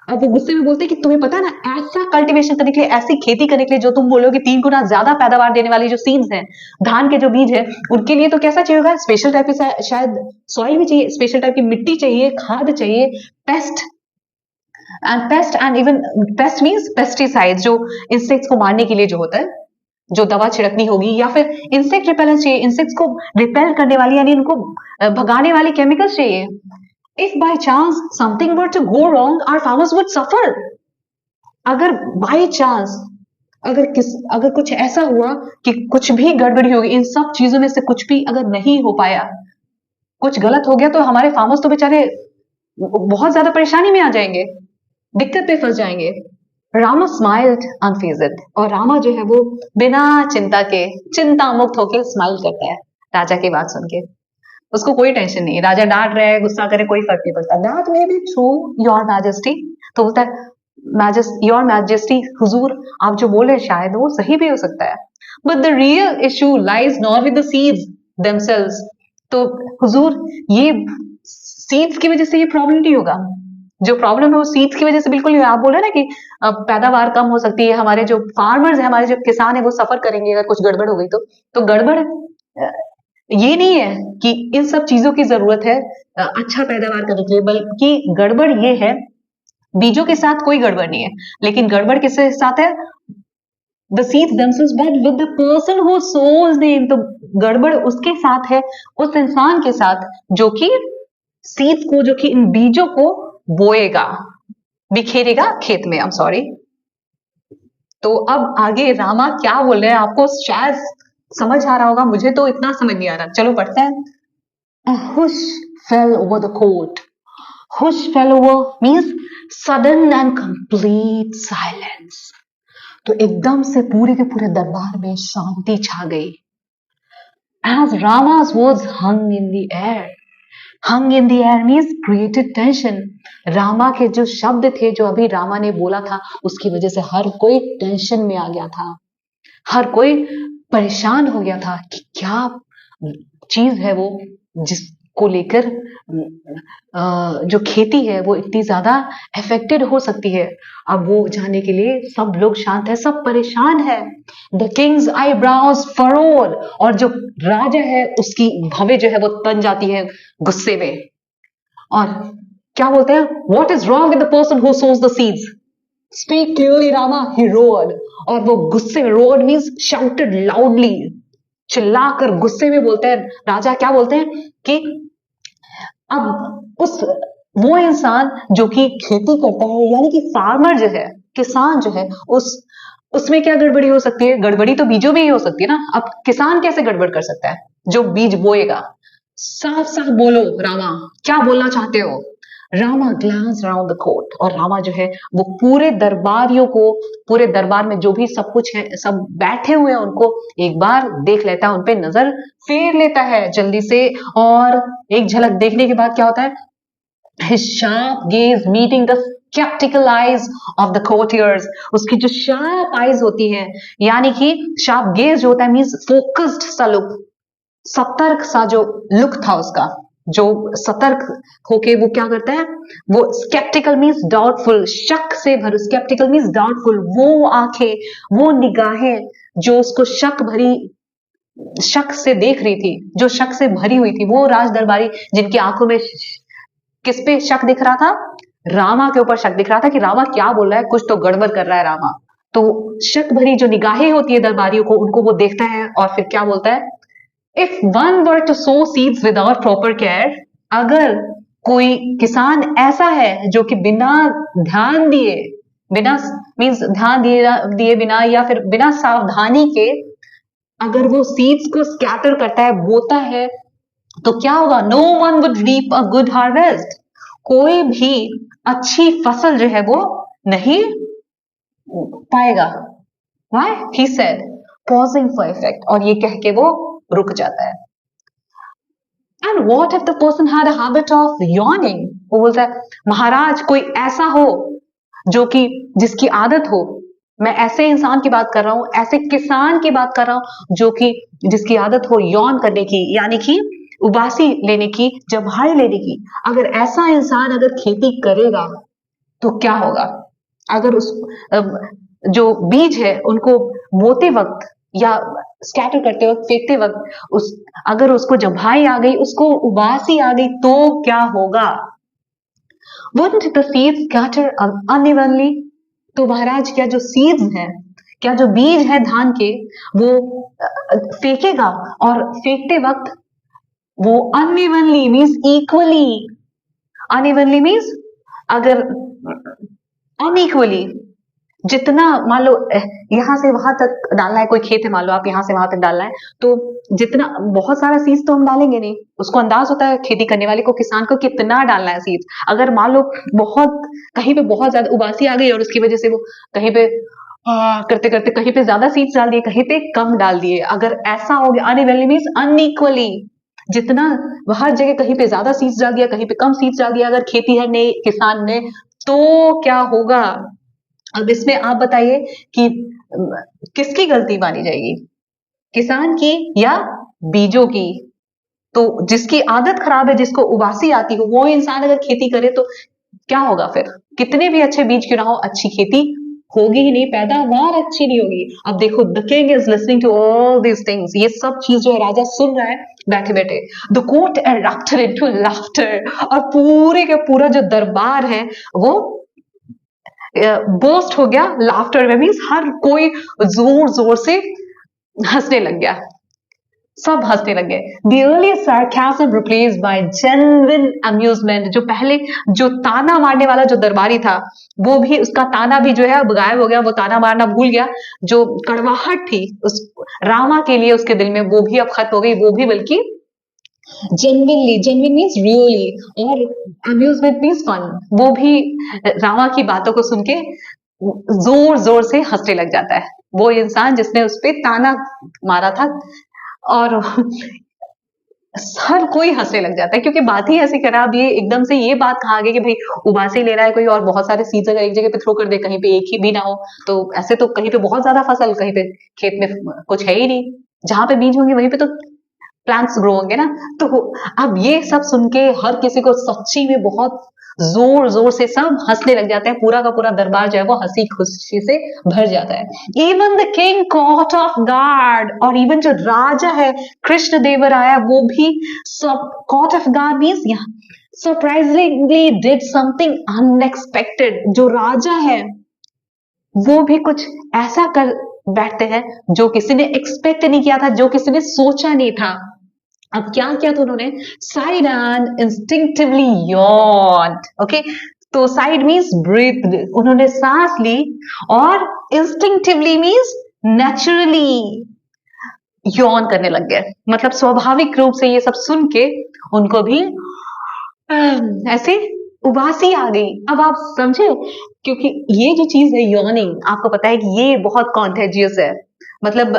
अब वो गुस्से में बोलते हैं कि तुम्हें पता है ना, ऐसा कल्टीवेशन करने के लिए, ऐसी खेती करने के लिए जो तुम बोलोगे 3 गुना ज्यादा पैदावार देने वाली जो सीड्स हैं, धान के जो बीज है, उनके लिए तो कैसा चाहिए होगा, स्पेशल टाइप की शायद सॉइल भी चाहिए, स्पेशल टाइप की मिट्टी चाहिए, खाद चाहिए, paste and even paste means pesticide, जो इंसेक्ट्स को मारने के लिए जो होता है, जो दवा छिड़कनी होगी, या फिर इंसेक्ट रिपेलेंट चाहिए, इंसेक्ट्स को रिपेल करने वाली यानी उनको भगाने वाली केमिकल्स चाहिए। If by chance something were to go wrong, our farmers would suffer। अगर बाई चांस अगर कुछ ऐसा हुआ कि कुछ भी गड़बड़ी होगी, इन सब चीजों में से कुछ भी अगर नहीं हो पाया, कुछ गलत हो गया, तो हमारे फार्मर्स तो बेचारे बहुत ज्यादा परेशानी में आ जाएंगे, दिक्कत पे फंस जाएंगे। रामा स्माइल्ड अनफेज्ड, और रामा जो है वो बिना चिंता के, चिंता मुक्त होकर स्माइल करता है राजा की बात सुन के। उसको कोई टेंशन नहीं है, राजा डांट रहे हैं, गुस्सा करे, कोई फर्क नहीं पड़ता। That may be true your majesty. तो बोलता है योर मैजेस्टी, हुजूर आप जो बोल रहे हैं शायद वो सही भी हो सकता है, but the real issue lies not with the seeds themselves. तो हुजूर ये सीड्स की वजह से ये प्रॉब्लम नहीं होगा, जो प्रॉब्लम है वो सीड्स की वजह से बिल्कुल नहीं। आप बोल रहे हैं ना कि पैदावार कम हो सकती है, हमारे जो फार्मर्स है, हमारे जो किसान है वो सफर करेंगे अगर कुछ गड़बड़ हो गई तो गड़बड़ ये नहीं है कि इन सब चीजों की जरूरत है अच्छा पैदावार करने के लिए, बल्कि गड़बड़ ये है, बीजों के साथ कोई गड़बड़ नहीं है, लेकिन गड़बड़ किसके साथ है, the seeds themselves, but with the person who sows them। तो गड़बड़ उसके साथ है, उस इंसान के साथ जो कि सीड्स को, जो कि इन बीजों को बोएगा, बिखेरेगा खेत में। I'm sorry। तो अब आगे रामा क्या बोल रहे हैं आपको शायद समझ आ रहा होगा, मुझे तो इतना समझ नहीं आ रहा। चलो पढ़ते हैं। A hush fell over the court। Hush fell over means sudden and complete silence। तो एकदम से पूरे के पूरे दरबार में शांति छा गई। As Rama's words hung in the air, hung in the air means created tension. Rama के जो शब्द थे जो अभी रामा ने बोला था उसकी वजह से हर कोई टेंशन में आ गया था, हर कोई परेशान हो गया था कि क्या चीज है वो जिसको लेकर जो खेती है वो इतनी ज्यादा अफेक्टेड हो सकती है। अब वो जानने के लिए सब लोग शांत है, सब परेशान है। द किंग्स आईब्राउज फरोड, और जो राजा है उसकी भवें जो है वो तन जाती है गुस्से में। और क्या बोलते हैं, what is wrong with the person who sows the seeds, speak clearly Rama, he roared. और वो गुस्से में, रोअर्ड मींस शाउटेड लाउडली, चिल्लाकर गुस्से में बोलते हैं। राजा क्या बोलते हैं कि अब उस वो इंसान जो कि खेती करता है, यानी कि फार्मर जो है, किसान जो है, उसमें क्या गड़बड़ी हो सकती है? गड़बड़ी तो बीजों में ही हो सकती है ना। अब किसान कैसे गड़बड़ कर सकता है जो बीज बोएगा? साफ साफ बोलो रामा, क्या बोलना चाहते हो? Rama glance around the court, और रामा जो है वो पूरे दरबारियों को, पूरे दरबार में जो भी सब कुछ है, सब बैठे हुए हैं, उनको एक बार देख लेता है, उनपे नजर फेर लेता है जल्दी से। और एक झलक देखने के बाद क्या होता है, his sharp gaze meeting the skeptical eyes of the courtiers, उसकी जो sharp eyes होती है, यानी कि sharp gaze जो होता है means focused सा look, सतर्क सा जो लुक था उसका, जो सतर्क होके वो क्या करता है, वो स्केप्टिकल मीन्स डाउटफुल, शक से भर, स्केप्टिकल मीन्स डाउटफुल, वो आंखें, वो निगाहें जो उसको शक से देख रही थी, जो शक से भरी हुई थी, वो राज दरबारी जिनकी आंखों में किस पे शक दिख रहा था? रामा के ऊपर शक दिख रहा था कि रामा क्या बोल रहा है, कुछ तो गड़बड़ कर रहा है रामा। तो शक भरी जो निगाहें होती है दरबारियों को, उनको वो देखता है और फिर क्या बोलता है, if one were to sow seeds without proper care, अगर कोई किसान ऐसा है जो कि बिना ध्यान दिए, बिना मीन्स ध्यान दिए बिना, या फिर बिना सावधानी के अगर वो सीड्स को स्कैटर करता है, बोता है, तो क्या होगा? No one would reap a good harvest, कोई भी अच्छी फसल जो है वो नहीं पाएगा। Why? He said, pausing for effect, और ये कह के वो रुक जाता है। And what if the person had a habit of yawning? वो बोलता है, महाराज कोई ऐसा हो जो कि जिसकी आदत हो, मैं ऐसे इंसान की बात कर रहा हूं, ऐसे किसान की बात कर रहा हूं जो कि जिसकी आदत हो यौन करने की, यानी कि उबासी लेने की, जम्हाई लेने की। अगर ऐसा इंसान अगर खेती करेगा तो क्या होगा? अगर उस जो बीज है उनको बोते वक्त या स्कैटर करते वक्त, फेंकते वक्त, उस अगर उसको जम्हाई आ गई, उसको उबासी आ गई, तो क्या होगा? Wouldn't the seeds scatter unevenly? तो महाराज क्या जो सीड्स हैं, क्या जो बीज है धान के, वो फेंकेगा, और फेंकते वक्त वो unevenly means equally, unevenly means अगर अनइक्वली, जितना मान लो यहाँ से वहां तक डालना है, कोई खेत है मान लो, आप यहाँ से वहां तक डालना है, तो जितना, बहुत सारा सीड्स तो हम डालेंगे नहीं, उसको अंदाज होता है खेती करने वाले को, किसान को, कितना डालना है सीड्स। अगर मान लो बहुत कहीं पे बहुत ज्यादा उबासी आ गई और उसकी वजह से वो कहीं पे करते करते कहीं पे ज्यादा सीड्स डाल दिए, कहीं पे कम डाल दिए, अगर ऐसा हो गया, अनइवनली मीन्स अनइक्वली, जितना हर जगह कहीं पे ज्यादा सीड्स डाल दिया, कहीं पे कम सीड्स डाल दिया अगर खेतीहर ने, किसान ने, तो क्या होगा? अब इसमें आप बताइए कि किसकी गलती मानी जाएगी, किसान की या बीजों की? तो जिसकी आदत खराब है, जिसको उबासी आती हो, वो इंसान अगर खेती करे तो क्या होगा फिर? कितने भी अच्छे बीज क्यों ना हो, अच्छी खेती होगी ही नहीं, पैदावार अच्छी नहीं होगी। अब देखो, the king is listening to all these things, ये सब चीज जो है राजा सुन रहा है बैठे बैठे। The court erupted into laughter, और पूरे का पूरा जो दरबार है वो बर्स्ट हो गया लाफ्टर में, मीन्स हर कोई जोर जोर से हंसने लग गया, सब हंसने लग गए। The earlier sarcasm replaced by genuine amusement, जो पहले जो ताना मारने वाला जो दरबारी था, वो भी, उसका ताना भी जो है अब गायब हो गया, वो ताना मारना भूल गया। जो कड़वाहट थी उस रामा के लिए उसके दिल में, वो भी अब खत्म हो गई, वो भी बल्कि जेन्युइनली, जेन्युइन मीन्स रियली, और अम्यूजमेंट मीन्स फन, वो भी रामा की बातों को सुन के जोर जोर से हंसने लग जाता है, वो इंसान जिसने उस पे ताना मारा था। और हर कोई हंसने लग जाता है क्योंकि बात ही ऐसी खराब, ये एकदम से ये बात कहा गई कि भाई उबासी ले रहा है कोई और बहुत सारे सीड्स अगर एक जगह पे थ्रो कर दे, कहीं पे एक ही भी ना हो, तो ऐसे तो कहीं पे बहुत ज्यादा फसल, कहीं पे खेत में कुछ है ही नहीं, जहां पे बीज होंगे वहीं पे तो प्लांट्स ग्रो होंगे ना। तो अब ये सब सुन के हर किसी को सच्ची में बहुत जोर जोर से सब हंसने लग जाते हैं, पूरा का पूरा दरबार जो है वो हंसी खुशी से भर जाता है। Even the king caught off guard, और इवन जो राजा है कृष्ण देवराया वो भी सब कॉट ऑफ गार्ड मीन्स यहाँ सरप्राइजिंगली डिड समथिंग अनएक्सपेक्टेड। जो राजा है वो भी कुछ ऐसा कर बैठते हैं जो किसी ने एक्सपेक्ट नहीं किया था, जो किसी ने सोचा नहीं था। अब क्या किया तो उन्होंने साइड इंस्टिंक्टिवली yawned, ओके। तो साइड मीन्स ब्रीथ, उन्होंने सांस ली, और इंस्टिंक्टिवली मीन्स नेचुरली यौन करने लग गए, मतलब स्वाभाविक रूप से ये सब सुन के उनको भी ऐसे उबासी आ गई। अब आप समझे, क्योंकि ये जो चीज है यॉर्निंग, आपको पता है कि ये बहुत कॉन्टेजियस है, मतलब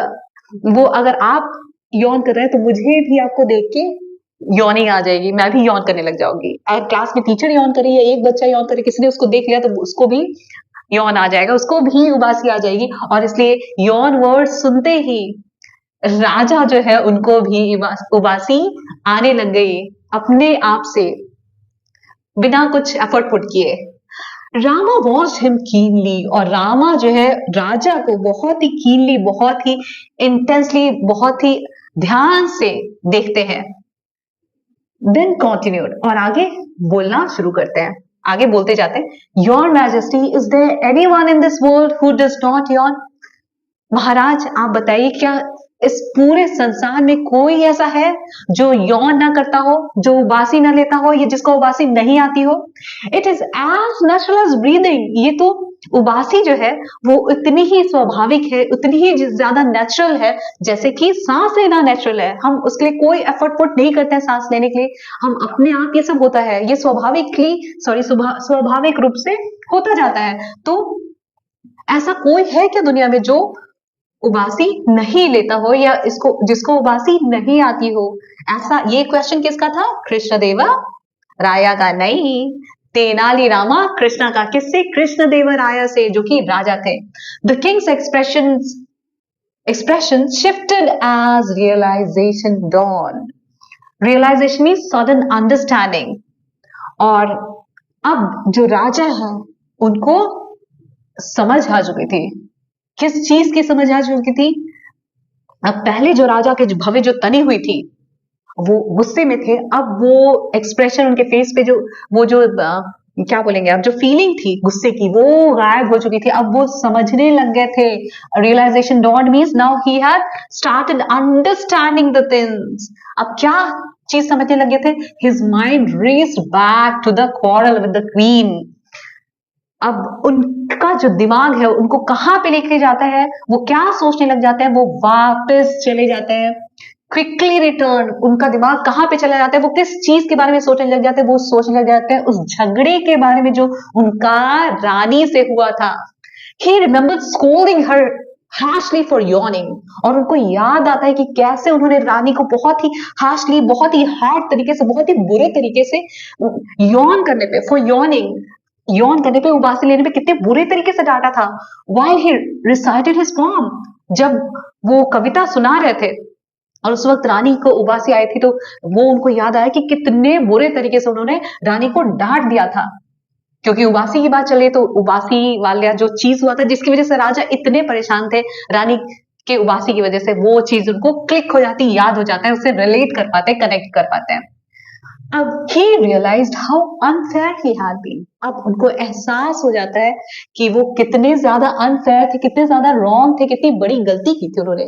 वो अगर आप यौन कर रहे हैं तो मुझे भी आपको देख के यौनिंग आ जाएगी, मैं भी यौन करने लग जाऊंगी। अगर क्लास में टीचर यौन करे या एक बच्चा यौन करे, किसी ने उसको देख लिया तो उसको भी यौन आ जाएगा, उसको भी उबासी आ जाएगी। और इसलिए यौन वर्ड सुनते ही राजा जो है उनको भी उबासी आने लग गई अपने आप से, बिना कुछ एफर्ट पुट किए। रामा वॉच हिम कीनली, और रामा जो है राजा को बहुत ही कीनली, बहुत ही इंटेंसली, बहुत ही ध्यान से देखते हैं। देन कंटिन्यूड, और आगे बोलना शुरू करते हैं, आगे बोलते जाते हैं। Your majesty, is there anyone in this world who does not yawn? महाराज आप बताइए, क्या इस पूरे संसार में कोई ऐसा है जो यौन ना करता हो, जो उबासी ना लेता हो, या जिसको उबासी नहीं आती हो? It is as natural as breathing, ये तो उबासी जो है वो उतनी ही स्वाभाविक है, उतनी ही ज्यादा नेचुरल है जैसे कि सांस लेना नेचुरल है। हम उसके लिए कोई एफर्ट पुट नहीं करते हैं सांस लेने के लिए, हम अपने आप ये सब होता है, ये स्वाभाविक रूप से होता जाता है। तो ऐसा कोई है क्या दुनिया में जो उबासी नहीं लेता हो, या इसको जिसको उबासी नहीं आती हो? ऐसा ये क्वेश्चन किसका था? कृष्णदेवा राया का नहीं, तेनाली रामा कृष्णा का। किससे? कृष्णदेवराया से, जो कि राजा थे। The king's expression shifted as realization dawned. Realization means sudden understanding. और अब जो राजा है उनको समझ आ चुकी थी। किस चीज की समझ आ चुकी थी? अब पहले जो राजा के भवें जो तनी हुई थी वो गुस्से में थे, अब वो एक्सप्रेशन उनके फेस पे जो वो जो क्या बोलेंगे, अब जो फीलिंग थी गुस्से की वो गायब हो चुकी थी। अब वो समझने लग गए थे। Realization dawned means now he had started understanding the things. अब क्या चीज समझने लग गए थे? His mind raced back to the quarrel with the queen. अब उनका जो दिमाग है उनको कहाँ पे लेके जाता है, वो क्या सोचने लग जाते हैं? वो वापस चले जाते हैं, क्विकली रिटर्न। उनका दिमाग कहाँ पे चला जाता है? वो किस चीज के बारे में सोचने लग जाते हैं? वो सोचने लग जाते हैं उस झगड़े के बारे में जो उनका रानी से हुआ था। He remember scolding her harshly for yawning, और उनको याद आता है कि कैसे उन्होंने रानी को बहुत ही हार्शली, बहुत ही हार्ड तरीके से, बहुत ही बुरे तरीके से यौन करने पे, फॉर yawning, यौन करने पे, उबासी लेने पे कितने बुरे तरीके से डांटा था। While he recited his poem, जब वो कविता सुना रहे थे और उस वक्त रानी को उबासी आई थी, तो वो उनको याद आया कि कितने बुरे तरीके से उन्होंने रानी को डांट दिया था। क्योंकि उबासी की बात चले तो उबासी वाला जो चीज हुआ था जिसकी वजह से राजा इतने परेशान थे, रानी के उबासी की वजह से, वो चीज उनको क्लिक हो जाती, याद हो जाता है, उससे रिलेट कर पाते हैं, कनेक्ट कर पाते हैं। अब he realized how unfair he had been. अब उनको एहसास हो जाता है कि वो कितने ज्यादा अनफेयर थे, कितने ज्यादा रॉन्ग थे, कितनी बड़ी गलती की थी उन्होंने।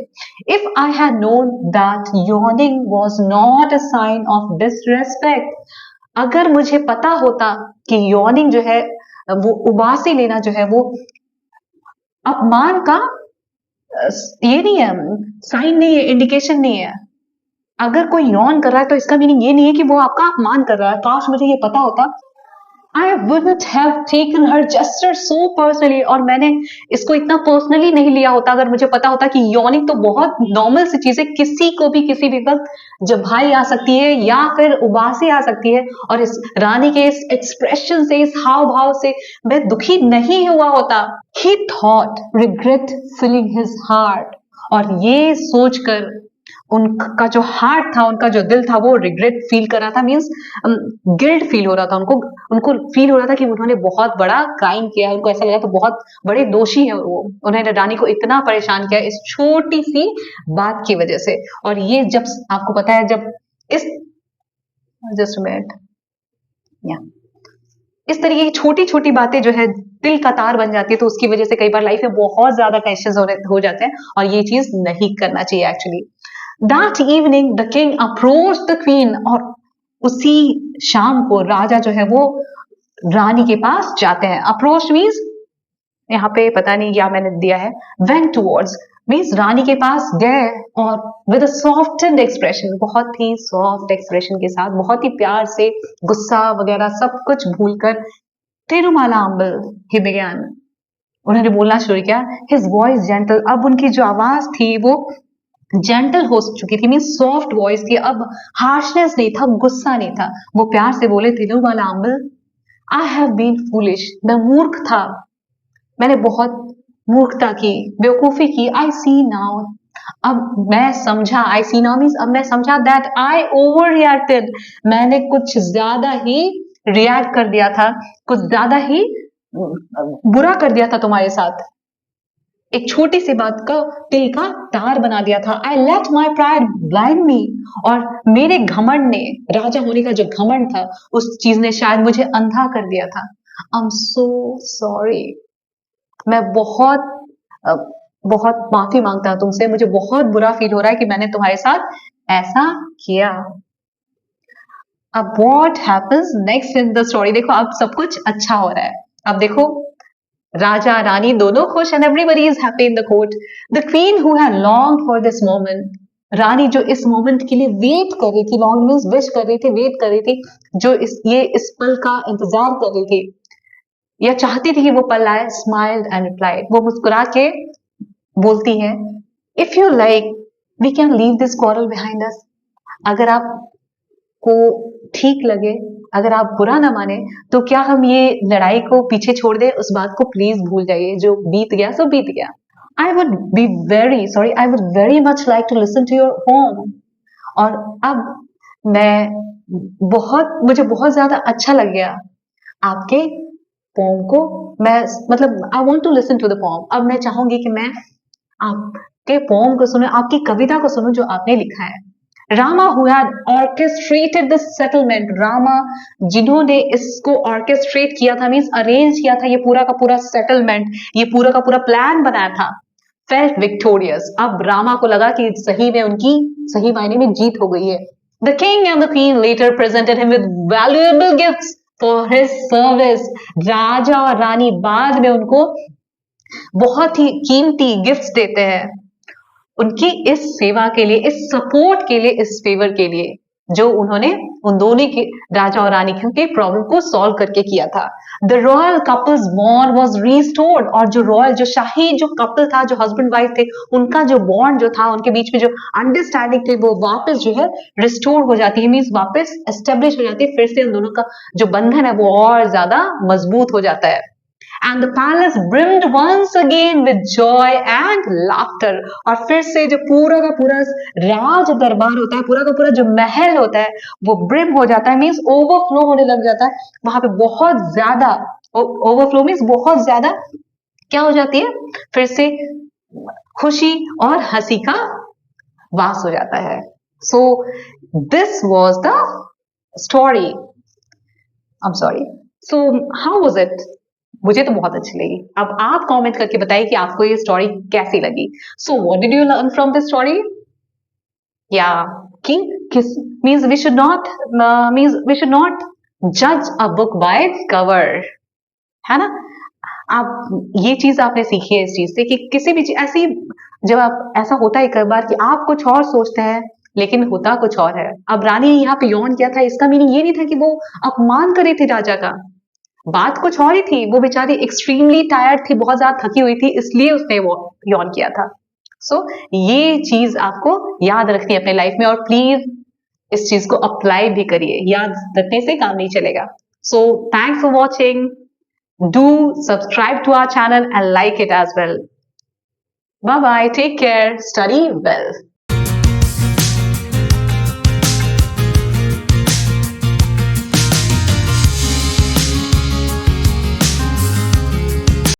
If I had known that yawning was not a sign of disrespect, अगर मुझे पता होता कि यॉर्निंग जो है, वो उबासी लेना जो है, वो अपमान का ये नहीं है, साइन नहीं है, इंडिकेशन नहीं है। अगर कोई यौन कर रहा है तो इसका मीनिंग ये नहीं है कि वो आपका अपमान कर रहा है। काश मुझे ये पता होता I wouldn't have taken her gesture so personally, और मैंने इसको इतना पर्सनली नहीं लिया होता अगर मुझे पता होता कि यॉर्निंग तो बहुत नॉर्मल सी चीज है, किसी को भी किसी भी वक्त जम्हाई आ सकती है या फिर उबासी आ सकती है। और इस रानी के इस एक्सप्रेशन से, इस हाव भाव से मैं दुखी नहीं हुआ होता। He thought regret filling his heart, और ये सोचकर उनका जो हार्ट था, उनका जो दिल था, वो रिग्रेट फील कर रहा था, मीन्स गिल्ट फील हो रहा था उनको। उनको फील हो रहा था कि उन्होंने बहुत बड़ा क्राइम किया है। उनको ऐसा लगा था बहुत बड़े दोषी है वो, उन्होंने रानी को इतना परेशान किया इस छोटी सी बात की वजह से। और ये जब आपको पता है, जब इस जस्ट मिनट या इस तरीके की छोटी छोटी बातें जो है दिल का तार बन जाती है, तो उसकी वजह से कई बार लाइफ में बहुत ज्यादा टेंशन हो जाते हैं, और ये चीज नहीं करना चाहिए actually. That evening the king approach the queen, और उसी शाम को राजा जो है वो रानी के पास जाते हैं। अप्रोच मीन्स, यहाँ पे पता नहीं क्या मैंने दिया है, वेंट टूवर्ड्स मीन्स रानी के पास गए, और विद सॉफ्टेंड एक्सप्रेशन, बहुत ही सॉफ्ट एक्सप्रेशन के साथ, बहुत ही प्यार से, गुस्सा वगैरह सब कुछ भूलकर, तिरुमाला अम्बल ही बिगैन, उन्होंने बोलना शुरू किया। हिज वॉइस जेंटल, अब उनकी जो आवाज थी वो जेंटल हो चुकी थी, मीन सॉफ्ट वॉइस थी, अब हार्शनेस नहीं था, गुस्सा नहीं था। वो प्यार से बोले, तिरुमाला अम्बल, आई हैव बीन फूलिश, मैं मूर्ख था, मैंने बहुत मूर्खता की, बेवकूफी की। आई सी नाउ, अब मैं समझा, आई सी नाउ मीन्स अब मैं समझा, दैट आई ओवर रिएक्टेड, मैंने कुछ ज्यादा ही रिएक्ट कर दिया था, कुछ ज्यादा ही बुरा कर दिया था तुम्हारे साथ, एक छोटी सी बात का तिल का तार बना दिया था। I let my pride blind me, और मेरे घमंड ने, राजा होने का जो घमंड था, उस चीज ने शायद मुझे अंधा कर दिया था। आई एम सो सॉरी, मैं बहुत माफी मांगता हूं तुमसे, मुझे बहुत बुरा फील हो रहा है कि मैंने तुम्हारे साथ ऐसा किया। अब what happens next in the story, देखो अब सब कुछ अच्छा हो रहा है। अब देखो राजा रानी दोनों खुश, and everybody is happy in the court. The queen who had long for this moment, रानी जो इस मोमेंट के लिए वेट कर रही थी, लॉन्ग मीन्स विश कर रही थी, वेट कर रही थी, जो इस पल का इंतजार कर रही थी, या चाहती थी कि वो पल आए, स्माइल्ड एंड रिप्लाइड, वो मुस्कुरा के बोलती है, if you like we can leave this quarrel behind us, अगर आपको ठीक लगे, अगर आप बुरा ना माने, तो क्या हम ये लड़ाई को पीछे छोड़ दें, उस बात को प्लीज भूल जाइए, जो बीत गया सो बीत गया। I would be very sorry, I would very much like to listen to your poem, और अब मुझे बहुत ज्यादा अच्छा लग गया आपके पोम को, मैं मतलब I want to listen to the poem, अब मैं चाहूंगी कि मैं आपके पोम को सुनूं, आपकी कविता को सुनूं जो आपने लिखा है। Rama who had orchestrated this settlement, Rama जिन्होंने इसको ऑर्केस्ट्रेट किया था, मीन्स अरेंज किया था, ये पूरा का पूरा सेटलमेंट, ये पूरा का पूरा प्लान बनाया था, फेल्ट विक्टोरियस, अब रामा को लगा कि सही में उनकी सही मायने में जीत हो गई है। The king and the queen later presented him with valuable gifts for his service, राजा और रानी बाद में उनको बहुत ही कीमती गिफ्ट्स देते हैं, उनकी इस सेवा के लिए, इस सपोर्ट के लिए, इस फेवर के लिए, जो उन्होंने उन दोनों के, राजा और रानी के प्रॉब्लम को सॉल्व करके किया था। The royal couples bond was restored, और जो रॉयल, जो शाही जो कपल था, जो हस्बैंड वाइफ थे, उनका जो बॉन्ड जो था, उनके बीच में जो अंडरस्टैंडिंग थी, वो वापस जो है रिस्टोर हो जाती है, मीन्स वापस एस्टेब्लिश हो जाती है, फिर से उन दोनों का जो बंधन है वो और ज्यादा मजबूत हो जाता है। And the palace brimmed once again with joy and laughter, और फिर से जो पूरा का पूरा राज दरबार होता है, पूरा का पूरा जो महल होता है, वो ब्रिम हो जाता है, मीन्स ओवरफ्लो होने लग जाता है, वहां पे बहुत ज्यादा, ओवरफ्लो मीन्स बहुत ज्यादा क्या हो जाती है, फिर से खुशी और हंसी का वास हो जाता है। So this was the story, I am sorry. So how was it, मुझे तो बहुत अच्छी लगी। अब आप कमेंट करके बताइए कि आपको ये स्टोरी कैसी लगी। So what did you learn from this story? या कि किस मींस वी शुड नॉट जज अ बुक बाय कवर, है ना? आप ये चीज आपने सीखी है इस चीज से कि किसी भी ऐसी, जब आप ऐसा होता है कई बार कि आप कुछ और सोचते हैं लेकिन होता कुछ और है। अब रानी यहाँ पे यौन किया था, इसका मीनिंग ये नहीं था कि वो अपमान कर रही थी राजा का, बात कुछ और ही थी, वो बेचारी एक्सट्रीमली टायर्ड थी, बहुत ज्यादा थकी हुई थी, इसलिए उसने वो यौन किया था। सो ये चीज आपको याद रखनी है अपने लाइफ में, और प्लीज इस चीज को अप्लाई भी करिए, याद रखने से काम नहीं चलेगा। So thanks for watching, do subscribe to our channel and like it as well. Bye bye, take care, study well.